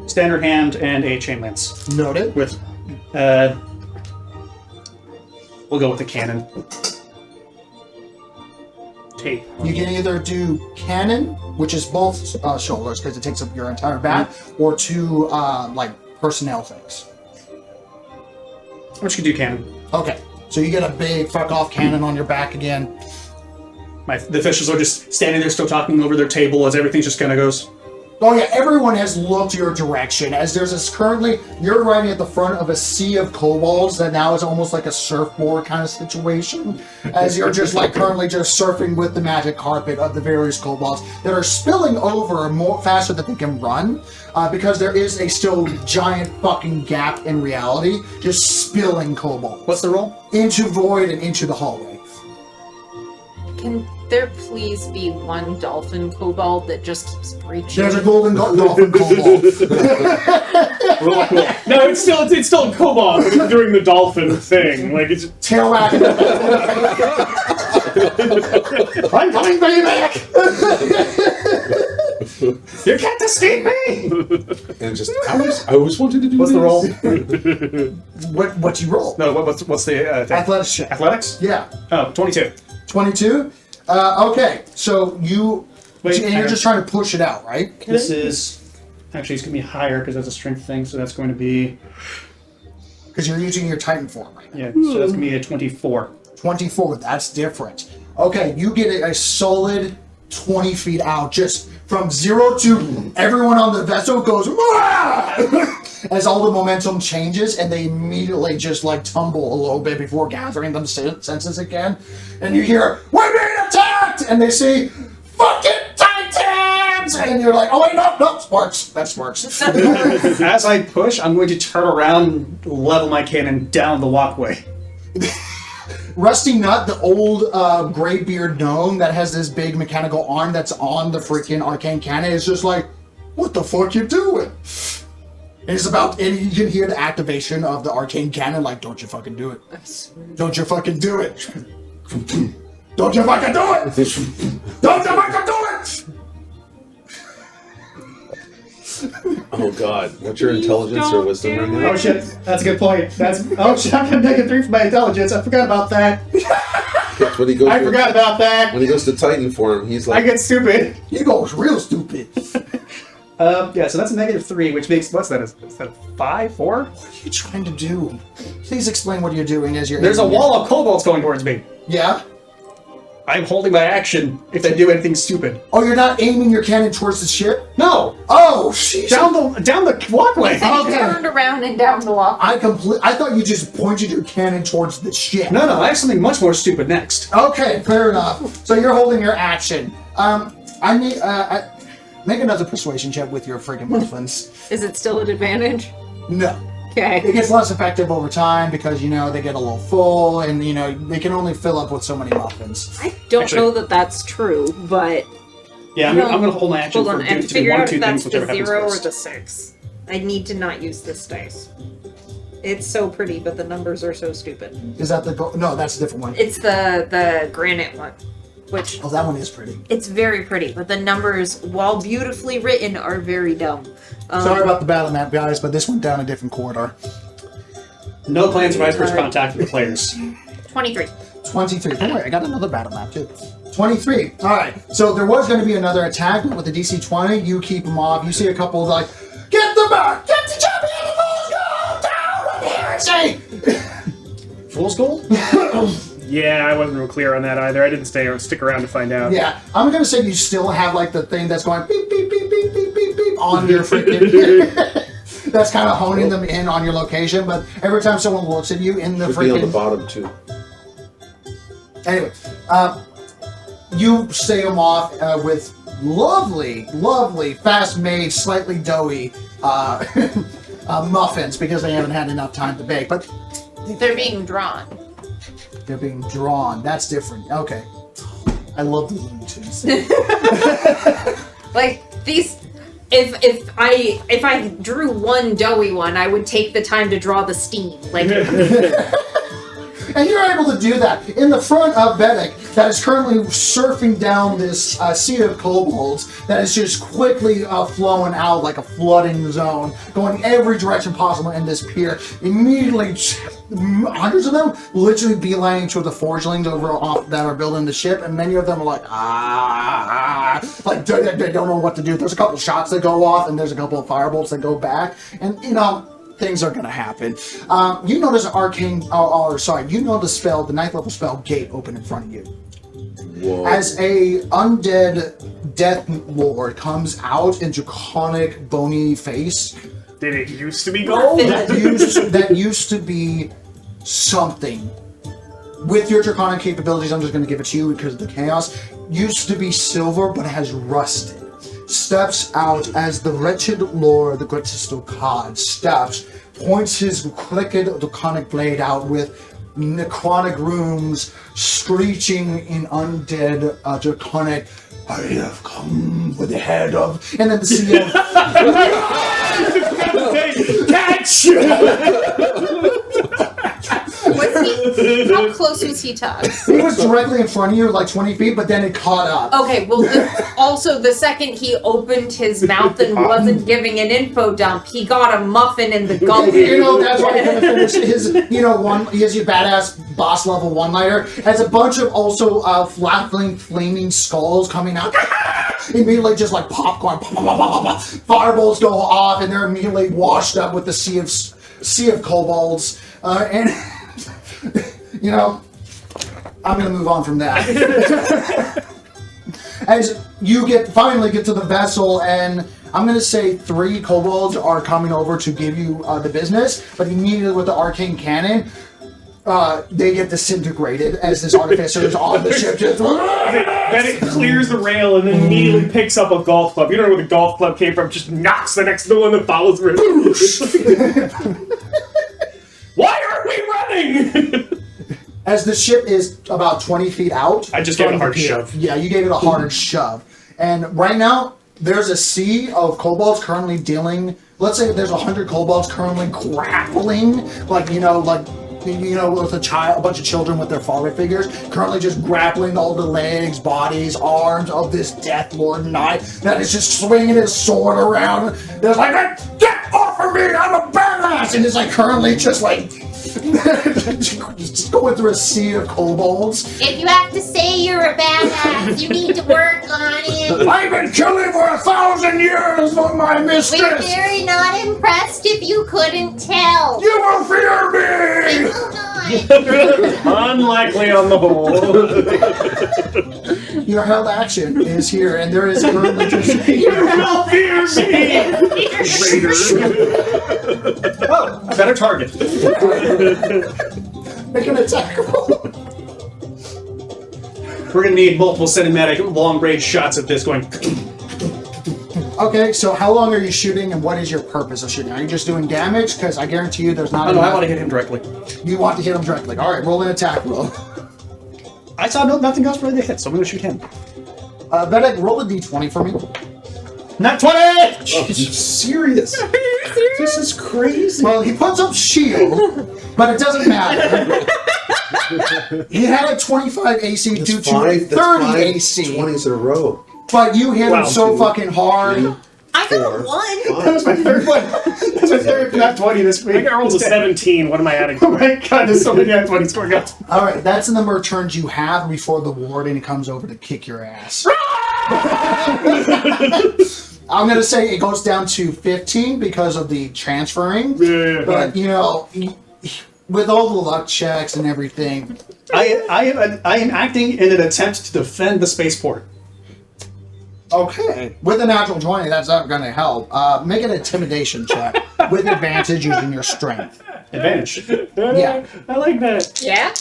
standard hand and a chain lance. Noted. With, we'll go with the cannon. Tape. You can either do cannon, which is both shoulders, because it takes up your entire back, or two, personnel things. I'm just gonna do cannon. Okay. So you get a big fuck-off cannon on your back again. The officials are just standing there still talking over their table as everything just kind of goes. Oh yeah, everyone has looked your direction, as there's this currently, you're riding at the front of a sea of kobolds that now is almost like a surfboard kind of situation, as you're just currently just surfing with the magic carpet of the various kobolds that are spilling over more faster than they can run, because there is a still giant fucking gap in reality, just spilling kobolds. What's the roll? Into void and into the hallway. Can there please be one dolphin kobold that just keeps breaching? There's a golden dolphin kobold. No, it's still a kobold, but it's doing the dolphin thing. Like it's Tail wagging. I'm coming back! You can't escape me! And just, I always wanted to do What's this. the roll? What you roll? No, what's the thing? Athletics check. Athletics? Yeah. Oh, 22. 22? Okay, so you... Wait, and hang you're on. just trying to push it out, right? This is... Actually, it's going to be higher because that's a strength thing, so that's going to be... Because you're using your Titan form right now. Yeah, so that's going to be a 24. 24, that's different. Okay, you get a solid 20 feet out, just from 0 to everyone on the vessel goes, "Wah!" as all the momentum changes, and they immediately just tumble a little bit before gathering them senses again. And you hear, "We're being attacked!" And they say, "Fucking Titans!" And you're like, "Oh wait, no, sparks. That's sparks." As I push, I'm going to turn around, level my cannon down the walkway. Rusty Nut, the old graybeard gnome that has this big mechanical arm that's on the freaking arcane cannon, is just like, "What the fuck you doing?" And you can hear the activation of the arcane cannon, like, "Don't you fucking do it. Don't you fucking do it. Don't you fucking do it. Don't you fucking do it." Oh God, what's your intelligence or wisdom right now? Oh shit, that's a good point. Oh shit, I'm going to -3 for my intelligence. I forgot about that. That's what he goes. I forgot about that. When he goes to Titan form, he's I like, get stupid. You go real stupid. Yeah, so that's a -3, which makes, what's that? Is that a 5, 4? What are you trying to do? Please explain what you're doing as you're... There's a wall of kobolds going towards me. Yeah? I'm holding my action if they do anything stupid. Oh, you're not aiming your cannon towards the ship? No! Oh, sheesh. Down the walkway! Okay. Turned around and down the walk. I thought you just pointed your cannon towards the ship. No, I have something much more stupid next. Okay, fair enough. So you're holding your action. I need... make another persuasion check with your freaking muffins. Is it still an advantage? No. Okay. It gets less effective over time because, they get a little full and, they can only fill up with so many muffins. I don't Actually- know that that's true, but Yeah, I'm going to hold my action hold on. for I have to to do figure one out of if two that's things, the whichever happens 0 or first. the 6. I need to not use this dice. It's so pretty, but the numbers are so stupid. Is that the... No, that's a different one. It's the granite one, which Oh, that one is pretty. it's very pretty, but the numbers, while beautifully written, are very dumb. Sorry about the battle map, guys, but this went down a different corridor. No plan survives first contact with the players. 23. 23. Don't worry, I got another battle map, too. 23. All right. So there was going to be another attack, but with the DC 20, you keep them off. You see a couple get them back! Get the champion of the Bulls! Go down with heresy! Fool's gold? yeah. I wasn't real clear on that either. I didn't stick around to find out. Yeah. I'm going to say you still have, the thing that's going beep, beep, beep, beep, beep, on your freaking. That's kind of honing them in on your location, but every time someone looks at you in the Should freaking. be on the bottom too. Anyway, you say them off with lovely, fast-made, slightly doughy muffins because they haven't had enough time to bake. But They're being drawn. they're being drawn. That's different. Okay. I love the Looney Tunes. Like these, if I drew one doughy one, I would take the time to draw the steam. Like And you're able to do that. In the front of Veddick, that is currently surfing down this sea of kobolds that is just quickly flowing out like a flooding zone, going every direction possible in this pier. Immediately, hundreds of them literally beelining to the forgelings over off that are building the ship, and many of them are like, like they don't know what to do. There's a couple shots that go off, and there's a couple of firebolts that go back, and things are gonna happen. You notice an arcane, you know the spell, the 9th level spell gate open in front of you. Whoa. As a undead death lord comes out in draconic bony face, Did it used to be gold? that used to be something. With your draconic capabilities, I'm just gonna give it to you because of the chaos. Used to be silver, but has rusted. Steps out as the wretched lord, the great Stokad, steps, points his crooked draconic blade out with necrotic runes screeching in undead draconic, I have come with the head of, and then the sea of Catch! How close was he to us? He was directly in front of you, like 20 feet, but then it caught up. okay, well, also the second he opened his mouth and wasn't giving an info dump, he got a muffin in the gullet. That's why he's gonna finish his, he has your badass boss level one-liner. Has a bunch of also flapping, flaming skulls coming out. Immediately just like popcorn, fireballs go off, and they're immediately washed up with the sea of kobolds. And, I'm gonna move on from that. As you finally get to the vessel, and I'm gonna say 3 kobolds are coming over to give you the business, but immediately with the arcane cannon, they get disintegrated as this artificer is on the ship. Just Then it clears the rail and then immediately picks up a golf club. You don't know where the golf club came from, just knocks the next one that follows through. Why aren't we running? As the ship is about 20 feet out. I just gave it a from hard the pier. shove. Yeah, you gave it a hard shove. And right now, there's a sea of kobolds currently dealing. Let's say there's 100 kobolds currently grappling, with a bunch of children with their father figures, currently just grappling all the legs, bodies, arms of this Death Lord Knight that is just swinging his sword around. They're like, get off of me, I'm a badass! And it's like currently just like just going through a sea of kobolds. If you have to say you're a badass, you need to work on it. I've been killing for 1,000 years for my We're mistress! very not impressed if you couldn't tell. You will fear We me! will not. Unlikely on the whole. Your held action is here, and there is currently just Help fear me! Oh, a better target. make an attack roll. We're gonna need multiple cinematic long-range shots of this going. Okay, so how long are you shooting, and what is your purpose of shooting? Are you just doing damage? Because I guarantee you there's not Oh no, I enough- want to hit him directly. You want to hit him directly. Alright, roll an attack roll. I saw nothing else really to hit, so I'm gonna shoot him. Veddick, roll a d20 for me. Not 20! Oh, serious? This is crazy. Well, he puts up shield, but it doesn't matter. He had a 25 AC due to 30 AC. 20s in a row. But you hit him Wow. so fucking hard. I got Four. one. That was my third one. That's my third not 20 this I week. think I rolled a 17. What am I adding? Oh my god, there's so many not 20s going up. Alright, that's the number of turns you have before the warden comes over to kick your ass. I'm gonna say it goes down to 15 because of the transferring. Yeah. But, with all the luck checks and everything, I am acting in an attempt to defend the spaceport. Okay. With a natural 20, that's not going to help. Make an intimidation check with advantage using your strength. Advantage. Yeah. I like that. Yeah?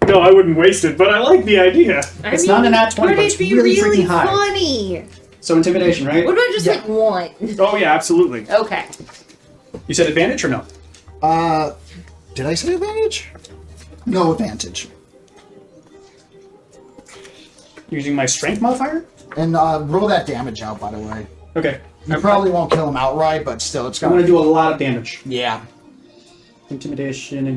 No, I wouldn't waste it, but I like the idea. It's not a nat 20, but it's really freaking high. funny. So intimidation, right? What about just Yeah. like one? Oh yeah, absolutely. Okay. You said advantage or no? Did I say advantage? No advantage. Using my strength modifier? And roll that damage out, by the way. Okay. You probably won't kill him outright, but still, it's I'm going going to do a lot of damage. Yeah. Intimidation.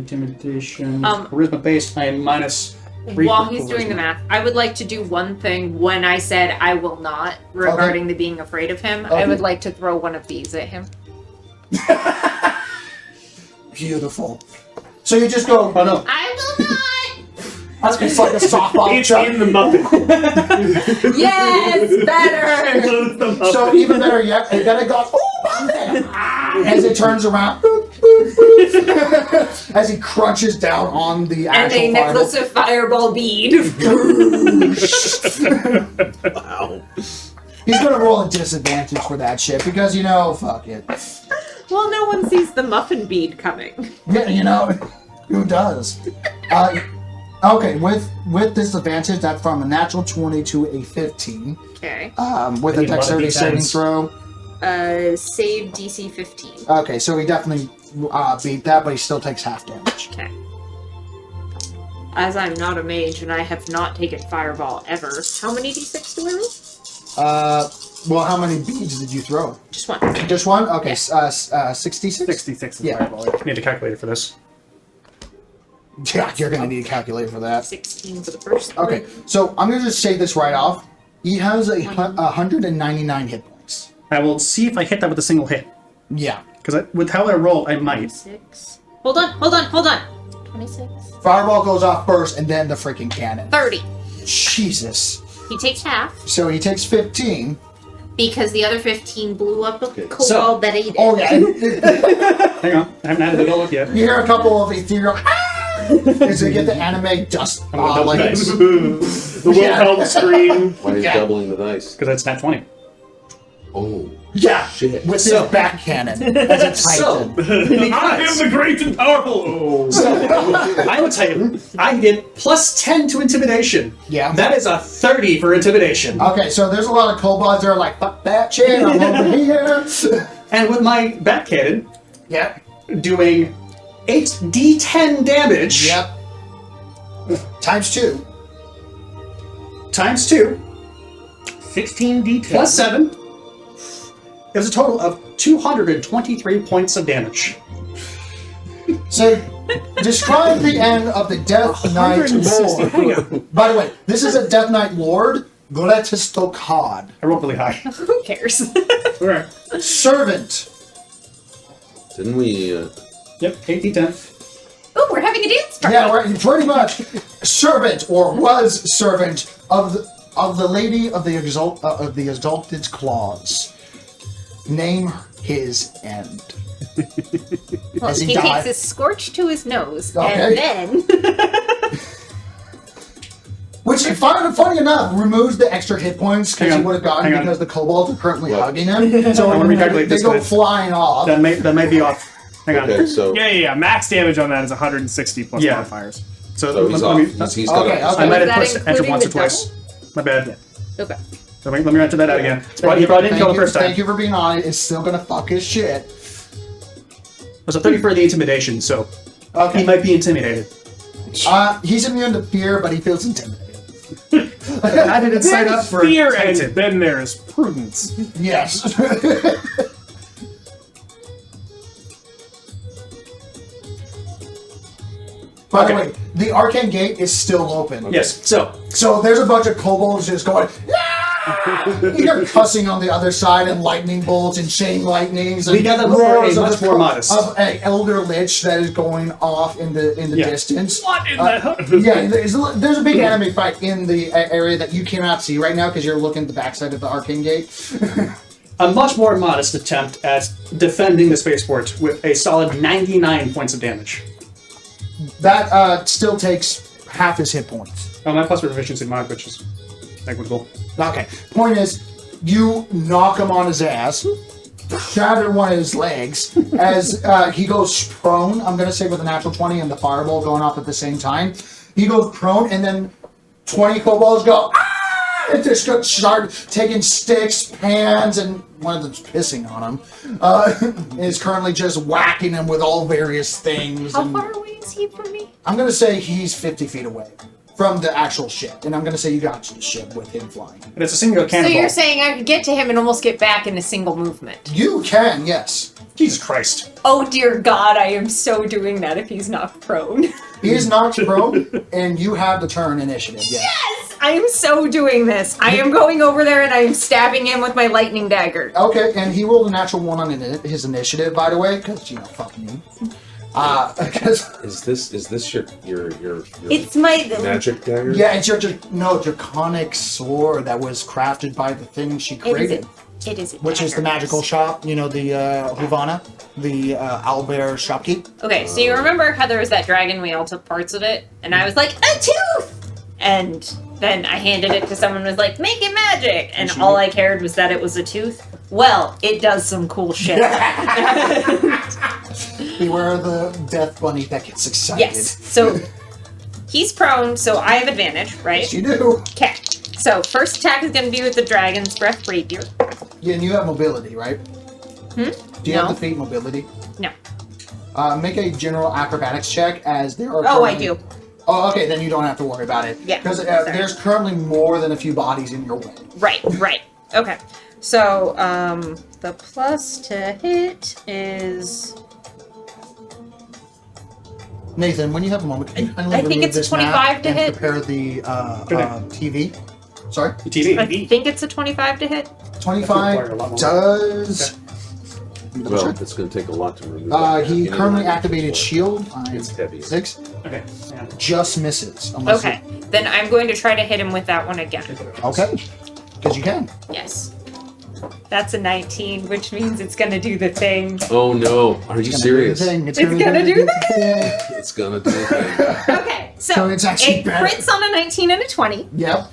Um, Charisma based, I am minus 3 While for he's doing the charisma. math, I would like to do one thing when I said I will not regarding the being afraid of him. Okay. I would like to throw one of these at him. Beautiful. So you just go, Oh no. I will not. that's it's like a softball It's chuck. in the muffin. Yes, better. It's the muffin. So even better yet, and then it goes, oh, muffin! As it turns around, as he crunches down on the And actual a necklace of fireball bead. Wow. He's gonna roll a disadvantage for that shit because fuck it. Well, no one sees the muffin bead coming. Yeah, who does? Okay, with disadvantage, that's from a natural 20 to a 15. Okay. With I a need a lot of dexterity saving D10s. throw. Save DC 15. Okay, so he definitely beat that, but he still takes half damage. Okay. As I'm not a mage and I have not taken fireball ever, how many d6 do I roll? Well, how many beads did you throw? Just one. Just one? Okay, 66? 66 in Yeah. fireball. I need a calculator for this. Yeah, you're gonna need a calculator for that. 16 for the first one. Okay, so I'm gonna just say this right off. He has 199 hit points. I will see if I hit that with a single hit. Yeah. Because with how I roll, I might. 26. Hold on. 26. Fireball goes off first, and then the freaking cannon. 30. Jesus. He takes half So he takes 15. because the other 15 blew up a cobalt So- that ate it. Oh yeah. You Hang on, I haven't added the go up yet. hear a couple of ethereal. As they get the anime dust. I'm gonna double like dice. The Wilhelm scream. Why he's Yeah. doubling the dice? Because that's nat 20. Oh, yeah, shit. with So- his back cannon as a So, titan. I am the great and powerful. Oh. I will tell you, I get plus 10 to intimidation. Yeah. That is a 30 for intimidation. Okay, so there's a lot of kobolds that are like, fuck that shit, I'm over here. And with my bat cannon Yep. doing 8d10 damage Yep. Times 2. times 2 16d10. plus 7 is a total of 223 points of damage. So, describe the end of the Death Knight 160. Hang Lord. on. By the way, this is a Death Knight Lord, Gletistokad. I rolled really high. Who cares? Alright. Servant. Didn't we? Yep, 8d10. Oh, we're having a dance party. Yeah, right, pretty much. Servant, or was servant, of the Lady of the Exalted Claws. Name his end. Well, As he he takes died. his scorch to his nose, Okay. and then Which, funny enough, removes the extra hit points because Hang he on, would have gotten hang on. because the kobolds are currently What? hugging him. So I wanna recalculate they this go good. flying off. That might be off. Hang on. Okay, so Yeah. Max damage on that is 160 plus Yeah. modifiers. so he's let off. me- He's got Okay, a, okay. I might Is have that pushed enter including once or the twice. My bad. okay. Let me enter that out again. He probably didn't kill the first time. Thank you for being on it. It's still gonna fuck his shit. It was a 30 for the intimidation, so he Okay. might be intimidated. He's immune to fear, but he feels intimidated. I didn't sign up for fear, and Titan. then there's prudence. Yes. By the Okay. way, the arcane gate is still open. Yes, so So there's a bunch of kobolds just going, "Ah!" You're cussing on the other side and lightning bolts and chain lightnings. And We got them for a roars of much the- more modest. Of an elder lich that is going off in the Yeah. distance. What in the Yeah, there's a big enemy fight in the area that you cannot see right now because you're looking at the backside of the arcane gate. a much more modest attempt at defending the spaceport with a solid 99 points of damage. That still takes half his hit points. Oh, my plus proficiency mod, which is negligible. Okay. Point is, You knock him on his ass, shatter one of his legs as he goes prone. I'm going to say with a natural 20 and the fireball going off at the same time. He goes prone, and then 20 kobolds go, ah! And just start taking sticks, pans, and one of them's pissing on him. Is currently just whacking him with all various things. How and far away is he from me? I'm going to say he's 50 feet away from the actual ship. And I'm going to say you got to the ship with him flying. And it's a single So cannonball. you're saying I could get to him and almost get back in a single movement? You can, yes. Jesus Christ. Oh dear God, I am so doing that if he's knocked prone. He is knocked prone, and you have the turn initiative, yes. Yes, I am so doing this. I am going over there and I am stabbing him with my lightning dagger. Okay, and he rolled a natural 1 on his initiative, by the way, because, fuck me. Is this your It's my magic dagger? Yeah, it's your draconic sword that was crafted by the thing she created. It is. Which is the magical shop, the Huvana, the owlbear shopkeep. Okay, so you remember how there was that dragon, we all took parts of it, and I was like, a tooth! And then I handed it to someone who was like, make it magic! And all I cared was that it was a tooth. Well, it does some cool shit. Beware the death bunny that gets excited. Yes, so he's prone, so I have advantage, right? Yes, you do. Okay, so first attack is going to be with the dragon's breath rapier. Yeah, and you have mobility, right? Hmm? Do you have the feat mobility? No. Make a general acrobatics check as there are. Oh, I do. Oh, okay, then you don't have to worry about it. Yeah, Because sorry. there's currently more than a few bodies in your way. Right. Okay. So, the plus to hit is... Nathan, when you have a moment, can you kindly I think remove it's a this 25 map to and hit. prepare the TV? Sorry? The TV. I think it's a 25 to hit. 25 does... Well, it's going to take a lot to remove. that. He You know, currently like, activated shield. It's heavy. 6. Okay. Yeah. Just misses. Unless Okay, then I'm going to try to hit him with that one again. Okay. Because you can. Yes. That's a 19, which means it's going to do the thing. Oh no! Are you serious? It's gonna do the thing. It's gonna do the thing. Okay, so So it's actually it better. crits on a 19 and a 20. Yep.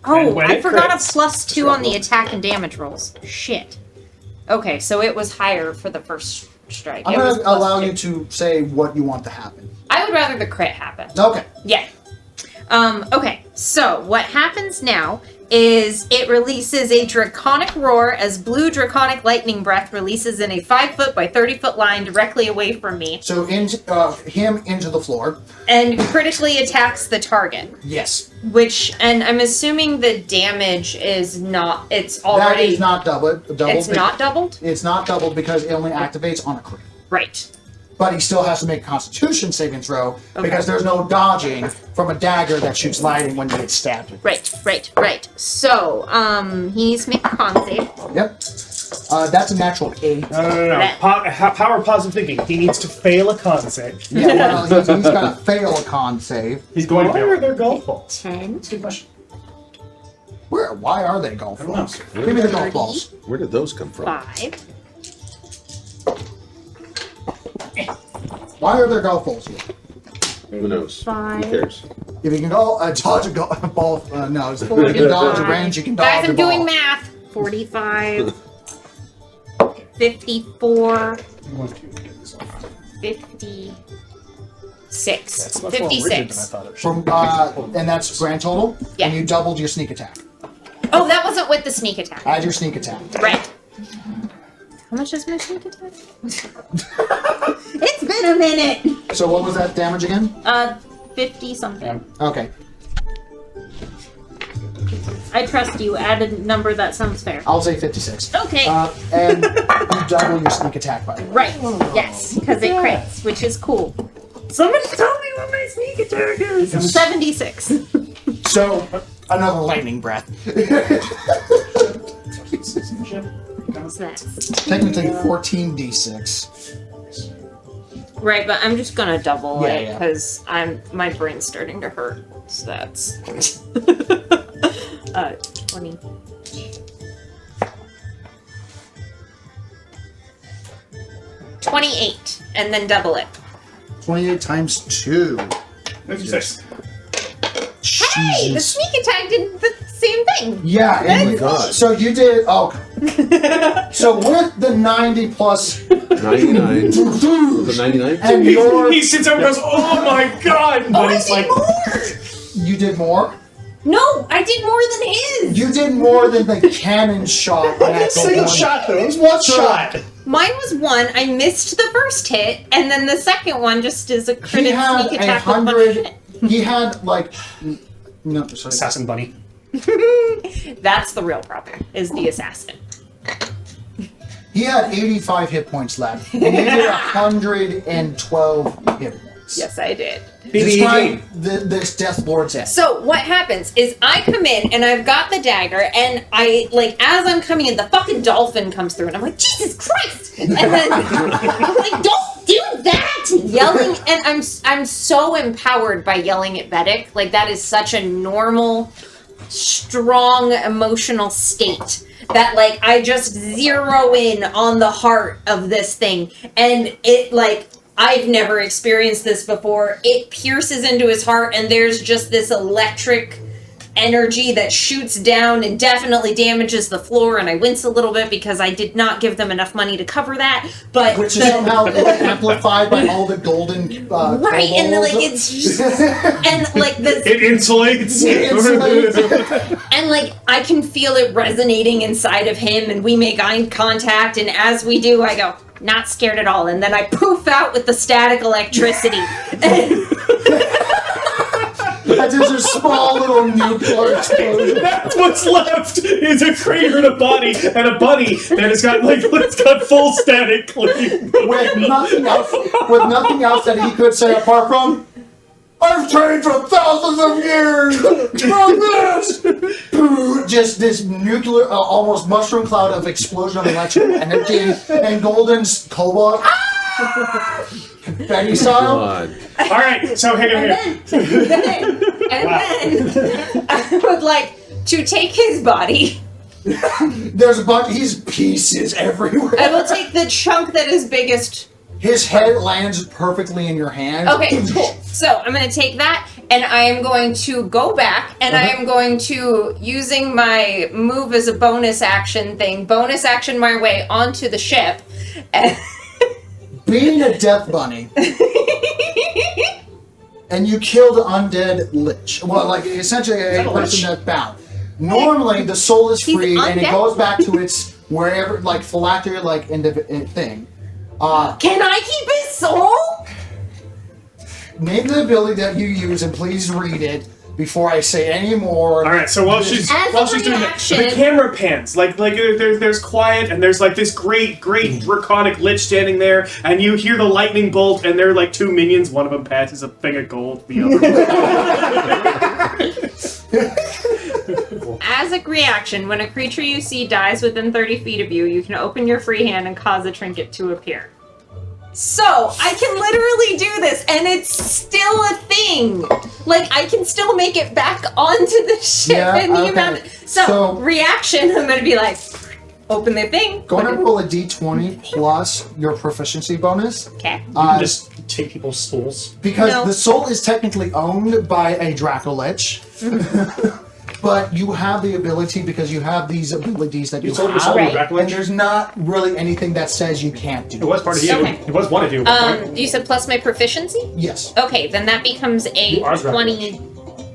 Oh, And when I it forgot crits, a plus 2 on the attack and damage rolls. Shit. Okay, so it was higher for the first strike. I'm It was going to plus allow 2. you to say what you want to happen. I would rather the crit happen. Okay. Yeah. Okay, so what happens now is it releases a draconic roar as blue draconic lightning breath releases in a 5-foot by 30-foot line directly away from me So him into the floor. and critically attacks the target. Yes. Which, and I'm assuming the damage is not, it's already... That is not doubled. It's not doubled? It's not doubled because it only activates on a crit. Right. But he still has to make a Constitution saving throw because there's no dodging from a dagger that shoots lightning when you get stabbed. Right. So, he needs to make a con save. Yep. That's a natural 8. No. Power of positive thinking. He needs to fail a con save. Yeah, well, he's got to fail a con save. He's going to Why fail. are there golf balls? 10. That's a good question. Why are they golf I don't balls? know. Give me the golf balls. Where did those come from? 5. Why are there golf balls here? Who knows? 5. Who cares? If you can dodge a ball, no, if you can dodge a range, you can dodge Guys, a I'm ball. doing math. 45. 54. I want to get this off. 56. That's much more rigid than I 56. thought it should From be. and that's grand total. Yeah. And you doubled your sneak attack. Oh, that wasn't with the sneak attack. Add your sneak attack. Right. How much is my sneak attack? It's been a minute. So what was that damage again? 50 something. Yeah. Okay. I trust you. Add a number that sounds fair. I'll say 56. Okay. And you double your sneak attack by the way. Right. Yes, because it crits, which is cool. Somebody tell me what my sneak attack is. 76. So another lightning breath. What's that? Technically 14d6. Right, but I'm just gonna double Yeah, it yeah. because my brain's starting to hurt. So that's 20. 28, and then double it. 28 times 2. 56. Hey, the Jesus. sneak attack didn't. The same thing. Yeah, and Oh my God. so you did. Oh, so with the 90 plus 99. The 99? and your, He sits up and goes, "Oh my god!" Oh, But I he's did like, more! you did more. No, I did more than his! You did more than the cannon shot. A single shot though. It was one shot. Mine was 1. I missed the first hit, and then the second one just is a He crit had sneak a attack with 100. He had like. No, sorry. Assassin bunny. That's the real problem, is the assassin. He had 85 hit points left, and you did 112 hit points. Yes, I did. Describe this Death Lord's end. So what happens is I come in and I've got the dagger, and I as I'm coming in, the fucking dolphin comes through, and I'm like, Jesus Christ! And then I'm like, don't do that! Yelling, and I'm so empowered by yelling at Veddick. Like that is such a normal, strong emotional state that I just zero in on the heart of this thing, and it I've never experienced this before. It pierces into his heart, and there's just this electric energy that shoots down and definitely damages the floor, and I wince a little bit because I did not give them enough money to cover that. But Which is somehow amplified by all the golden right, and kobolds. it's just, and this, it insulates. It insulates. and I can feel it resonating inside of him, and we make eye contact, and as we do, I go, not scared at all, and then I poof out with the static electricity. That's just a small little nuclear explosion. That's what's left is a crater and a body that has got it's got full static clean. With nothing else that he could say apart from, I've trained for thousands of years from this! Just this nuclear, almost mushroom cloud of explosion of electric energy and golden cobalt. Confetti style. God. All right, so hang on here. then I would like to take his body. There's a bunch, he's pieces everywhere. I will take the chunk that is biggest. His head lands perfectly in your hand. Okay, cool. So I'm going to take that, and I am going to go back, and I am going to, using my move as a bonus action my way onto the ship. And Being a death bunny, and you killed an undead lich. Well, essentially a person that's bound. Normally, the soul is He's free, and it undead? goes back to its wherever, phylactery, thing. can I keep his soul? Name the ability that you use, and please read it before I say any more. All right, so while she's doing that, the camera pans there's quiet, and there's this great draconic lich standing there, and you hear the lightning bolt, and they're 2 minions. One of them passes a thing of gold. The other. As a reaction, when a creature you see dies within 30 feet of you, you can open your free hand and cause a trinket to appear. So, I can literally do this, and it's still a thing. I can still make it back onto the ship in the amount. So, reaction, I'm going to be open the thing. Go ahead and roll a d20 plus your proficiency bonus. Okay. You can just take people's souls. Because No. the soul is technically owned by a Draco Lich. But you have the ability, because you have these abilities that you sold your have, soul to Right. Draco and Lich? there's not really anything that says you can't do It was part of you. Okay. It was one of you. You said plus my proficiency? Yes. Okay, then that becomes a You are 20.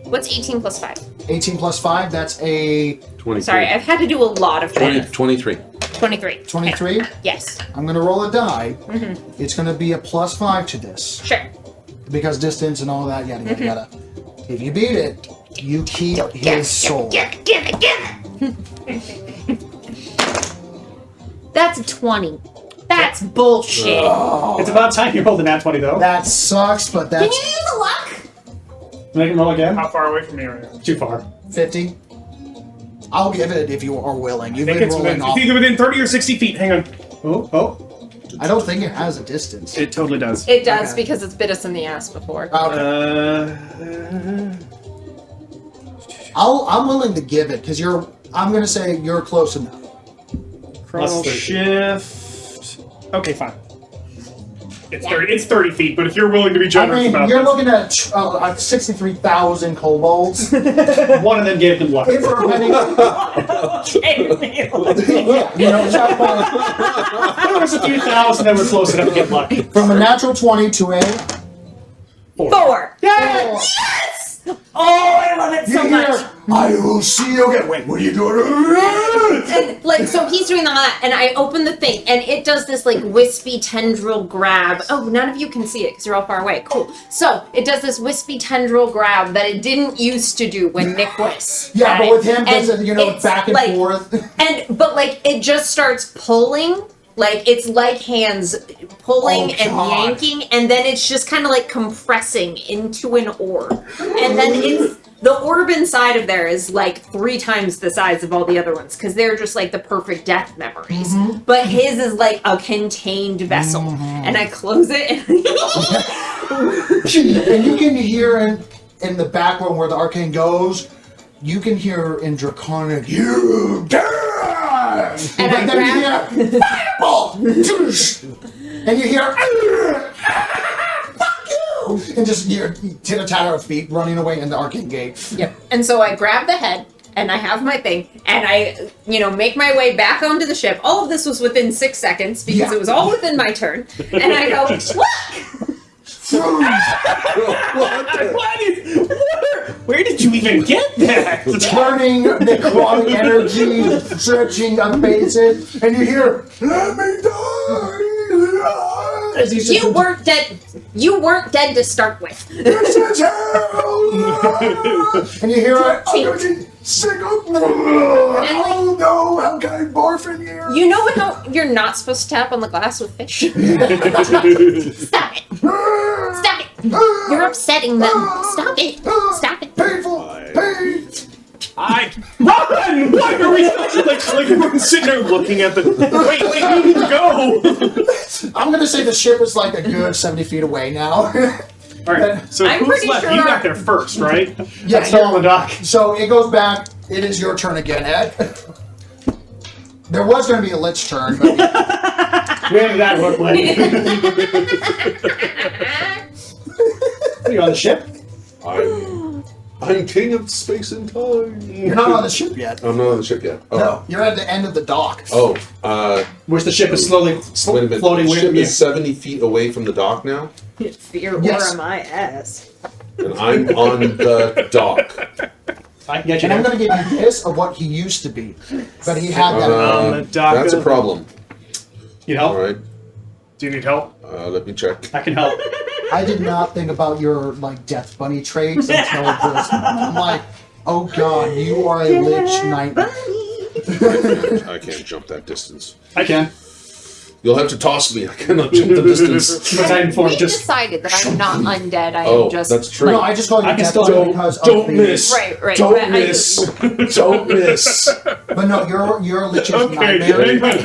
What's 18 plus 5? 18 plus 5, that's a 23. Sorry, I've had to do a lot of 20, math. 23. 23. 23. Okay. Yes. I'm going to roll a die. It's going to be a plus 5 to this. Sure. Because distance and all that, yada, yada, yada. If you beat it, you keep his soul. Give it. That's a 20. That's bullshit. It's about time you rolled a nat 20, though. That sucks, but Can that's you use a luck? Make him roll again. How far away from me are you? Too far. 50. I'll give it if you are willing. You've I think been it's rolling off. either within 30 or 60 feet. Hang on. Oh. I don't think it has a distance. It totally does. It does Okay. because it's bit us in the ass before. Okay. I'm willing to give it because I'm gonna say you're close enough. Chrono Plus 30. shift. Okay, fine. It's 30 feet, but if you're willing to be I generous mean, about you're this. looking at 63,000 kobolds. One of them gave them luck. If we're heading- yeah, you know, There was a few thousand that were close enough to get luck. from a natural 20 to a 4. Yes! Oh, I love it so much. I will see you again. Wait, what are you doing? And like, so he's doing that, and I open the thing, and it does this like wispy tendril grab. Oh, none of you can see it because you're all far away. Cool. So it does this wispy tendril grab that it didn't used to do when Nick was. Yeah, right? but with him, And it's, you know, it's back and like- forth. But like, it just starts pulling. Like, it's like hands pulling Oh, and God. yanking, and then it's just kind of like compressing into an orb. And then the orb inside of there is like 3 times the size of all the other ones, because they're just like the perfect death memories. Mm-hmm. But his is like a contained vessel. And I close it, and And you can hear in the background where the arcane goes, you can hear in Draconic, you die! And I then you hear, fireball! And you hear, fuck you! And just hear titter-tatter of feet running away in the arcane gate. Yep. And so I grab the head, and I have my thing, and I, make my way back onto the ship. All of this was within 6 seconds because Yeah. it was all within my turn. And I go, look! Where did you even get that? Turning necrotic energy, searching on faces, and you hear, let me die! As he's just, You weren't dead. You weren't dead to start with. this is hell! And you hear it, I'm getting sick of oh no, how can I barf in here? You know how you're not supposed to tap on the glass with fish? Stop it. Stop it. You're upsetting them. Stop it. Stop it. Painful! Pain! Run! Why are we like we're sitting there looking at the wait, we need to go! I'm gonna say the ship is like a good 70 feet away now. Alright, so I'm who's pretty left? sure You our- got there first, right? Yeah, Still on the dock. so it goes back. It is your turn again, Ed. There was going to be a Lich turn, but We haven't got one play. Are you on the ship? I'm king of space and time. you're not on the ship yet. I'm not on the ship yet. Oh. No, you're at the end of the dock. Oh, Where's the ship is slowly wait a minute. floating The with ship me. is 70 feet away from the dock now, Fear Yes. my ass. and I'm on the dock. I can get you And I'm there. going to give you this of what he used to be, but he had that. On the dock That's a of- problem. You All help? right, Do you need help? let me check. I can help. I did not think about your like Death Bunny traits until this. I'm like, oh god, you are a Lich nightmare. I can't jump that distance. I can. You'll have to toss me. I cannot jump the distance. My Titan form We just. decided that I'm not undead. I Oh, am just. that's true. No, I just call you I can Death still Bunny because of Don't the- miss. Right, right. Don't but I miss. just- Don't miss. But no, you're a Lich's Okay, nightmare. Arcane But,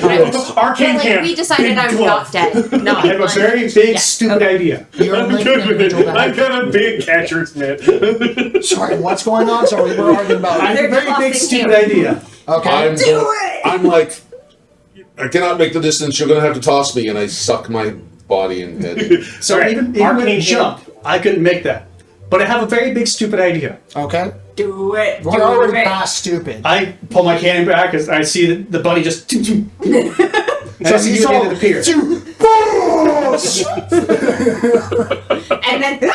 like, hand. we decided big I'm glove. not dead. Not I have a very big, Yeah, stupid okay. idea. You're a I'm Lich good with it. individual I that- got a big catcher's mitt. Sorry, what's going on? Sorry, we're arguing I about. have a They're very big, tossing stupid him. idea. Okay. I'm like, I cannot make the distance. You're gonna have to toss me, and I suck my body and head. So Alright, even with a arcane jump, I couldn't make that. But I have a very big, stupid idea. Okay. Do it. We're already past stupid. I pull my cannon back as I see the bunny just. and I see you at the pier. And then.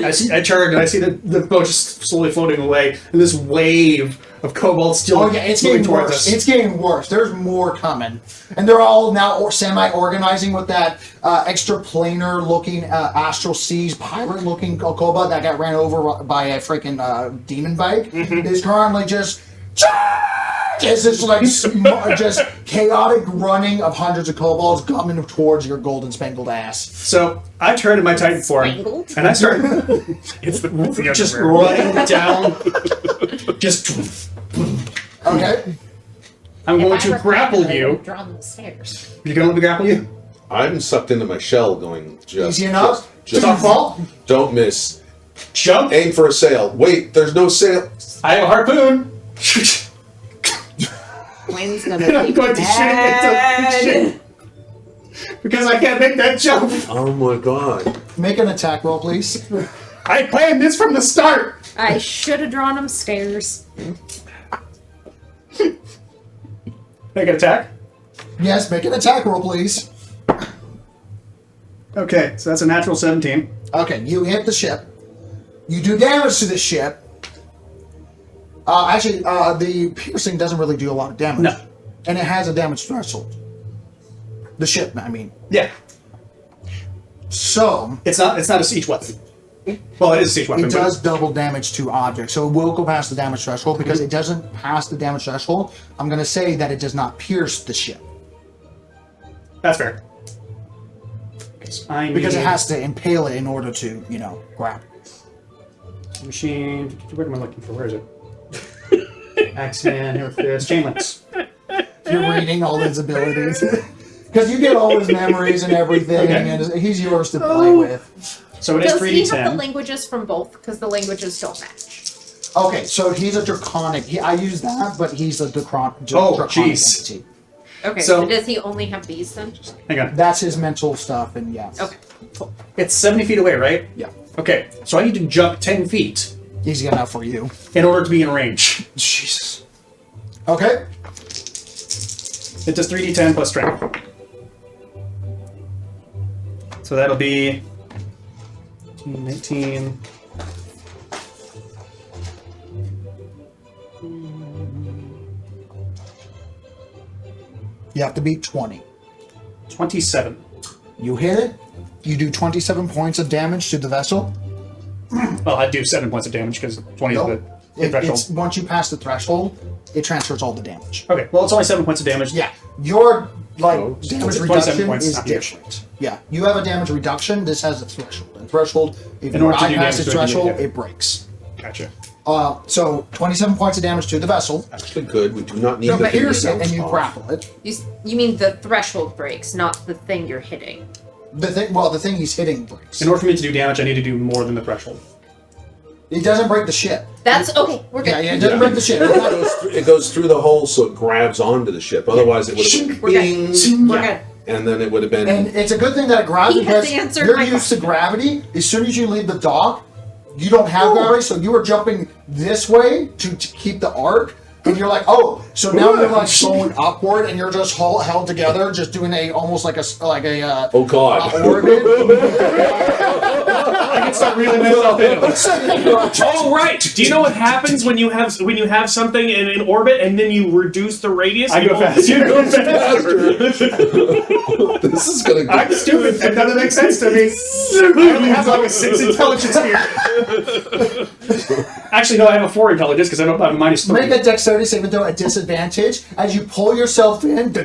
I turn and I see the boat just slowly floating away, and this wave of cobalt still Oh yeah, it's moving getting towards worse. us. It's getting worse. There's more coming, and they're all now semi-organizing with that extra-planar looking astral seas pirate-looking cobalt that got ran over by a freaking demon bike. Is currently just. It's just like just chaotic running of hundreds of kobolds coming towards your golden spangled ass. So I turn to my Titan form, Spangled? and I start It's the just underwear. running down. Just. Okay. I'm If going I to were grapple Brandon, I you. would draw them the stairs. You gonna let me grapple you? I'm sucked into my shell, going just Easy enough. Just Softball. don't miss. Jump. Aim for a sail. Wait, there's no sail. I have a harpoon. Quinn's And gonna I'm be going to shoot him into mad. shit. Because I can't make that jump. Oh my god. Make an attack roll, please. I planned this from the start. I should have drawn him stairs. Make an attack. Yes, make an attack roll, please. Okay, so that's a natural 17. Okay, you hit the ship. You do damage to the ship. Actually, the piercing doesn't really do a lot of damage. No. And it has a damage threshold. The ship, I mean. Yeah. So, It's not a siege weapon. Well, it is a siege weapon. it does double damage to objects. So it will go past the damage threshold. Because it doesn't pass the damage threshold, I'm going to say that it does not pierce the ship. That's fair. Because it has to impale it in order to, grab it. Machine. What am I looking for? Where is it? Axeman, Hammer Fist, Chain Links. You're reading all his abilities. Because you get all his memories and everything, and he's yours to play with. So it is Does he 3d10. have the languages from both? Because the languages don't match. Okay, so he's a draconic. I use that, but he's a draconic jeez. entity. Okay, So- so does he only have these then? Hang on. That's his mental stuff, and yes. Okay. It's 70 feet away, right? Yeah. Okay, so I need to jump 10 feet Easy enough for you. in order to be in range. Jesus. Okay. It does 3d10 plus strength. So that'll be 19. You have to beat 20. 27. You hit it. You do 27 points of damage to the vessel. Well, I'd do 7 points of damage because 20 is the threshold. It's, once you pass the threshold, it transfers all the damage. Okay, well, it's only 7 points of damage. Yeah. Your damage it's 27 reduction points, is not the different. Yeah. You have a damage reduction. This has a threshold. And threshold, if In you order to do bypass the damage, threshold, yeah. it breaks. Gotcha. So 27 points of damage to the vessel. Actually good. We do not need You the pierce it fingers and you off. grapple it. You mean the threshold breaks, not the thing you're hitting. The thing he's hitting breaks. In order for me to do damage, I need to do more than the threshold. It doesn't break the ship. That's okay. We're good. Yeah, it doesn't break the ship. It goes through the hole so it grabs onto the ship. Otherwise, it would have been We're good. bing, We're good. and then it would have been. And it's a good thing that it grabs He has because answered you're my used to question. gravity. As soon as you leave the dock, you don't have gravity, so you were jumping this way to keep the arc. And you're like, oh, so now you're like going upward, and you're just held together, just doing almost like a Oh God! orbit. I can start reeling myself in. Oh right. Do you know what happens when you have something in orbit and then you reduce the radius? I go fast. You go faster. This is gonna. Go. I'm stupid. That doesn't make sense to me. I only have like a 6 intelligence here. Actually, no, I have a 4 intelligence because I have a minus 3. Make a dexterity saving throw at disadvantage as you pull yourself in, and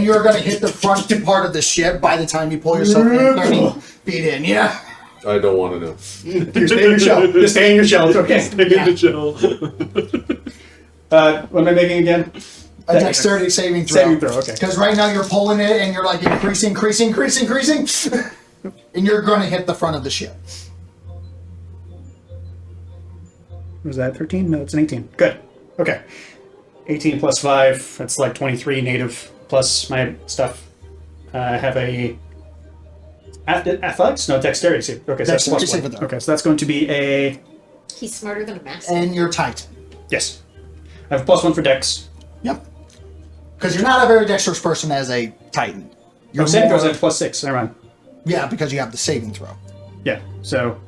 you're going to hit the front part of the ship by the time you pull yourself in 30 feet in. Yeah. I don't want to know. You stay in your shell. Just stay in your shell. It's okay. What am I making again? A dexterity saving throw. Saving throw, okay. Because right now you're pulling it and you're like increasing, and you're going to hit the front of the ship. Was that 13? No, it's an 18. Good. Okay. 18 plus 5. That's like 23 native plus my stuff. I have a athletics? No, dexterity save. Okay, so that's Dexterity plus saving 1. throw. Okay, so that's going to be a... He's smarter than a master. And you're tight. Yes. I have plus 1 for dex. Yep. Because you're not a very dexterous person as a Titan. You're Saving more- throws at plus 6. Never mind. Yeah, because you have the saving throw. Yeah, so...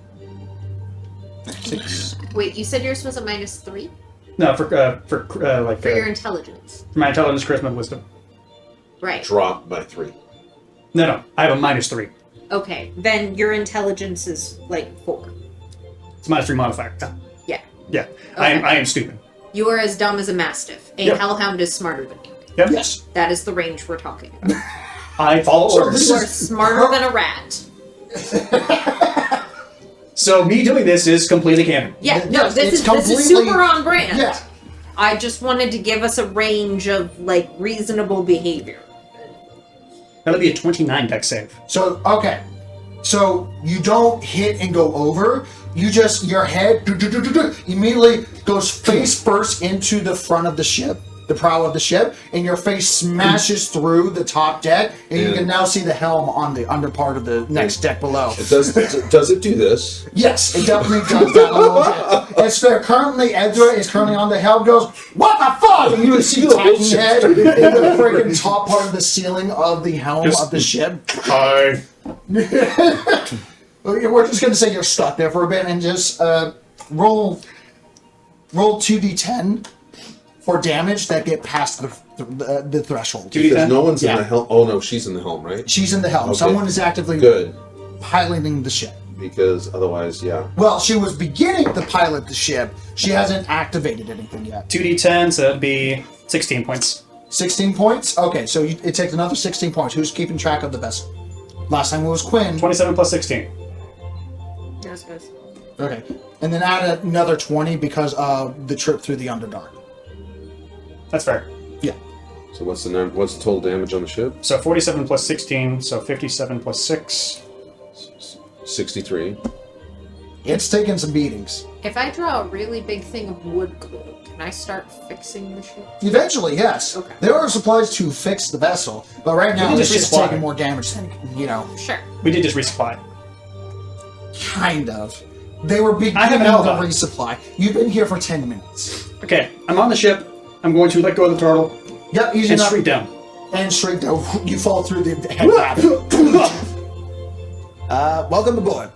6. Wait, you said yours was a -3 No, for your intelligence. my intelligence, charisma, and wisdom. Right. Drop by 3. No, I have a -3. Okay, then your intelligence is like 4. It's -3 modifier. Yeah. Yeah, Okay. I am stupid. You are as dumb as a mastiff. A Yep. hellhound is smarter than you. Yep. Yes. That is the range we're talking about. I follow orders. You are smarter than a rat. So me doing this is completely canon. Yeah, no, Yes, this it's is completely- super on brand. Yeah. I just wanted to give us a range of like reasonable behavior. That'll be a 29 dex save. So, okay. So, you don't hit and go over. You just, your head immediately goes face first into the front of the ship. the prow of the ship, and your face smashes through the top deck, and you Yeah. can now see the helm on the under part of the next deck below. Does it do this? Yes, it definitely does that a little bit. It's currently Ezra is currently on the helm. Goes, what the fuck? And you see Titan Head in the freaking top part of the ceiling of the helm of the ship. Hi. We're just gonna say you're stuck there for a bit and just roll 2d10 for damage that get past the threshold. Because no one's in Yeah. the helm. Oh no, she's in the helm, right? She's in the helm. Okay. Someone is actively Good, piloting the ship. because otherwise, yeah. Well, she was beginning to pilot the ship. She hasn't activated anything yet. 2d10, so that'd be 16 points. 16 points? Okay, so it takes another 16 points. Who's keeping track of the vessel? Last time it was Quinn. 27 plus 16. Yes, guys. Okay. And then add another 20 because of the trip through the Underdark. That's fair. Yeah. So what's the total damage on the ship? So 47 plus 16, so 57 plus 6. 63. It's taken some beatings. If I draw a really big thing of wood glue, can I start fixing the ship? Eventually, yes. Okay. There are supplies to fix the vessel, but right now can it's just just resupply. taking more damage than, Sure. We did just resupply. kind of. They were beginning I have an the alibi. resupply. You've been here for 10 minutes. Okay, I'm on the ship. I'm going to let go of the throttle Yep, easy and enough. straight down. And straight down. You fall through the head wrap. Welcome aboard.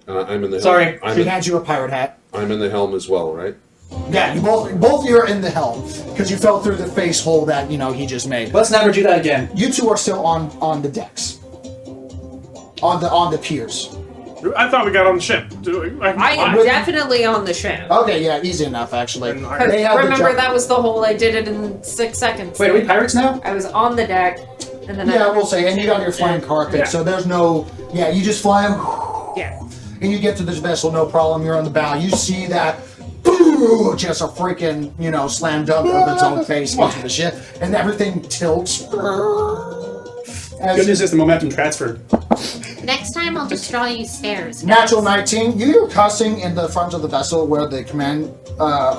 I'm in the helm. Sorry. She hands you a pirate hat. I'm in the helm as well, right? Yeah, you both of you are in the helm because you fell through the face hole that he just made. Let's never do that again. You two are still on the decks, on the piers. I thought we got on the ship. I am definitely on the ship. Okay, yeah, easy enough actually. And I- They have the Remember, jump- that was the whole, I did it in 6 seconds. Wait, are we pirates now? I was on the deck, and then Yeah, I... we'll say, and you got your flying carpet, Yeah. so there's no. Yeah, you just fly them, Yeah. and you get to this vessel, no problem. You're on the bow. You see that. Boom! Just a freaking, slam dunk of its own face into the ship, and everything tilts. Good news is the momentum transferred. Next time I'll just draw you stairs. Natural 19. You hear cussing in the front of the vessel where the command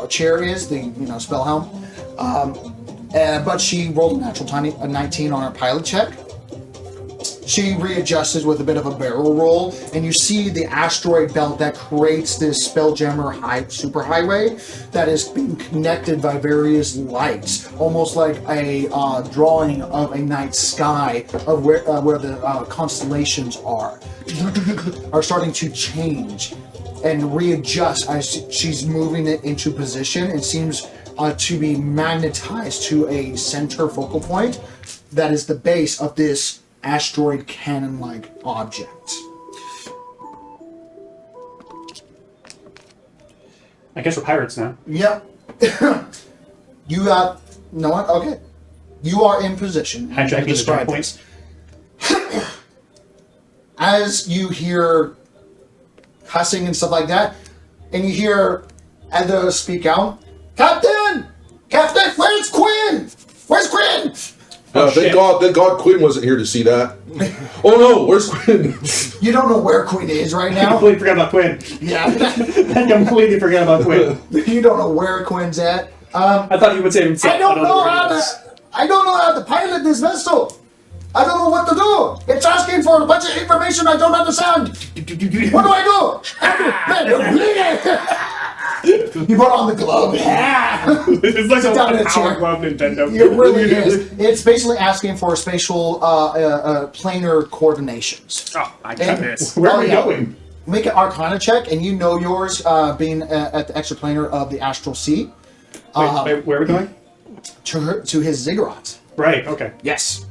chair is, the spell helm. But she rolled a natural 19 on her pilot check. She readjusts with a bit of a barrel roll, and you see the asteroid belt that creates this Spelljammer superhighway that is being connected by various lights, almost like a drawing of a night sky of where the constellations are starting to change and readjust as she's moving it into position. It seems to be magnetized to a center focal point that is the base of this asteroid cannon-like object. I guess we're pirates now. Yep. You got no one. Okay. You are in position. Hijacking the Describe jump this. As you hear cussing and stuff like that, and you hear Edda speak out, Captain! Captain, where's Quinn? Where's Quinn? Thank God Quinn wasn't here to see that. Oh no, where's Quinn? You don't know where Quinn is right I now. completely forgot about Quinn. Yeah. I completely forgot about Quinn. You don't know where Quinn's at. I thought he would say I don't know how to pilot this vessel. I don't know what to do. It's asking for a bunch of information I don't understand. What do I do? You put on the glove. It's like Sit down in a a Power chair. Glove Nintendo. It really is. It's basically asking for spatial planar coordinations. Oh, I got this. Where are we yeah. going? Make an Arcana check, and you know yours being at the extraplanar of the Astral Sea. Wait, where are we going? To his ziggurat. Right, okay. Yes.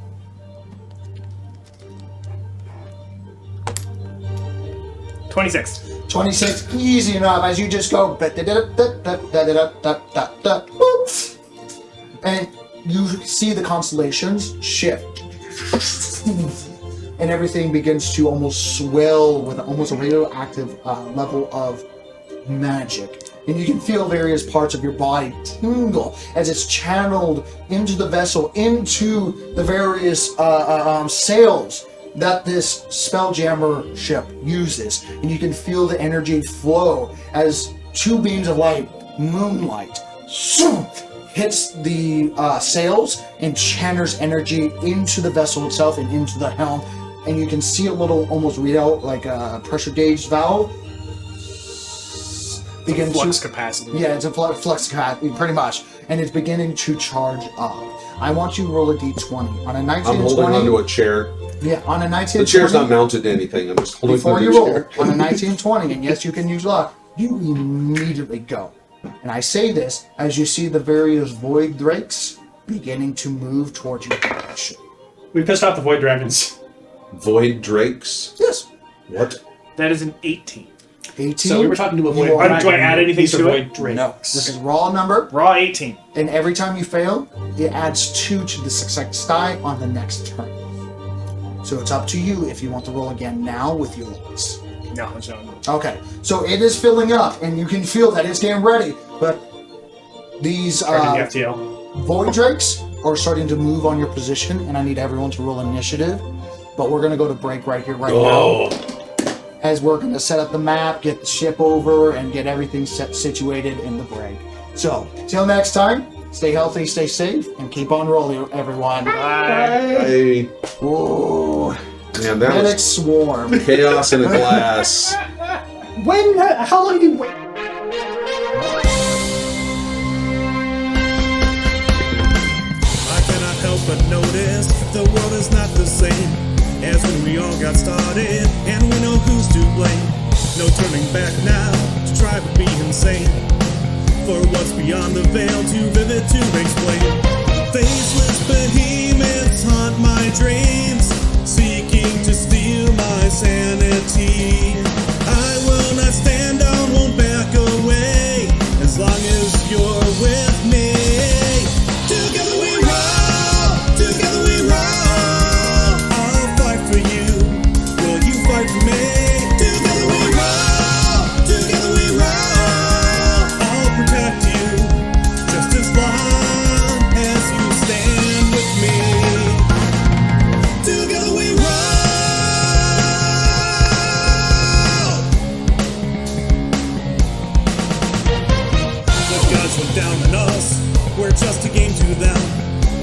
26. 26, easy enough as you just go, boop, and you see the constellations shift, and everything begins to almost swell with almost a radioactive level of magic. And you can feel various parts of your body tingle as it's channeled into the vessel, into the various sails that this Spelljammer ship uses. And you can feel the energy flow as two beams of light, moonlight, hits the sails and channels energy into the vessel itself and into the helm. And you can see a little almost read out like a pressure gauge valve. Begin Flux to, capacity. Yeah, it's a flux capacity, pretty much. And it's beginning to charge up. I want you to roll a d20. On a 19 I'm and holding 20. onto a chair. Yeah, on a 19 The and chair's 20. not mounted to anything. I'm just holding Before onto you the roll chair. on a 19 and 20, and yes, you can use luck, you immediately go. And I say this as you see the various void drakes beginning to move towards your direction. We pissed off the void dragons. Void drakes? Yes. What? That is an 18. 18. So we were talking to a void You are- dragon. Do I add anything These are to void it? drakes. No. This is raw number, Raw 18. and every time you fail, it adds 2 to the success die on the next turn. So it's up to you if you want to roll again now with your loss. No, it's not. Okay, so it is filling up, and you can feel that it's getting ready, but these Starting the FTL. void drakes are starting to move on your position, and I need everyone to roll initiative. But we're going to go to break right here, right now. As we're going to set up the map, get the ship over, and get everything situated in the break. So, till next time, stay healthy, stay safe, and keep on rolling, everyone. Hey, Ooh, man, that Veddick was Swarm. chaos in a glass. How long do you wait? I cannot help but notice the world is not the same as when we all got started, and we know who's to blame. No turning back now to try to be insane. For what's beyond the veil, too vivid to explain. Faceless behemoths haunt my dreams, seeking to steal my sanity. I will not stand down, won't back away, as long as you're with me. Together we roll, together we roll. I'll fight for you, will you fight for me? Together we roll, together we roll. I'll protect you, just as long as you stand with me. Together we roll. The gods look down on us, we're just a game to them.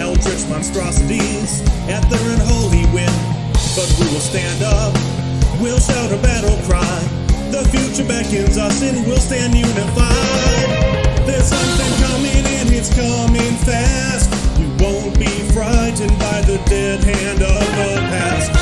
Eldritch monstrosities at their unholy whim. But we will stand up, we'll shout a battle cry. The future beckons us and we'll stand unified. There's something coming and it's coming fast. We won't be frightened by the dead hand of the past.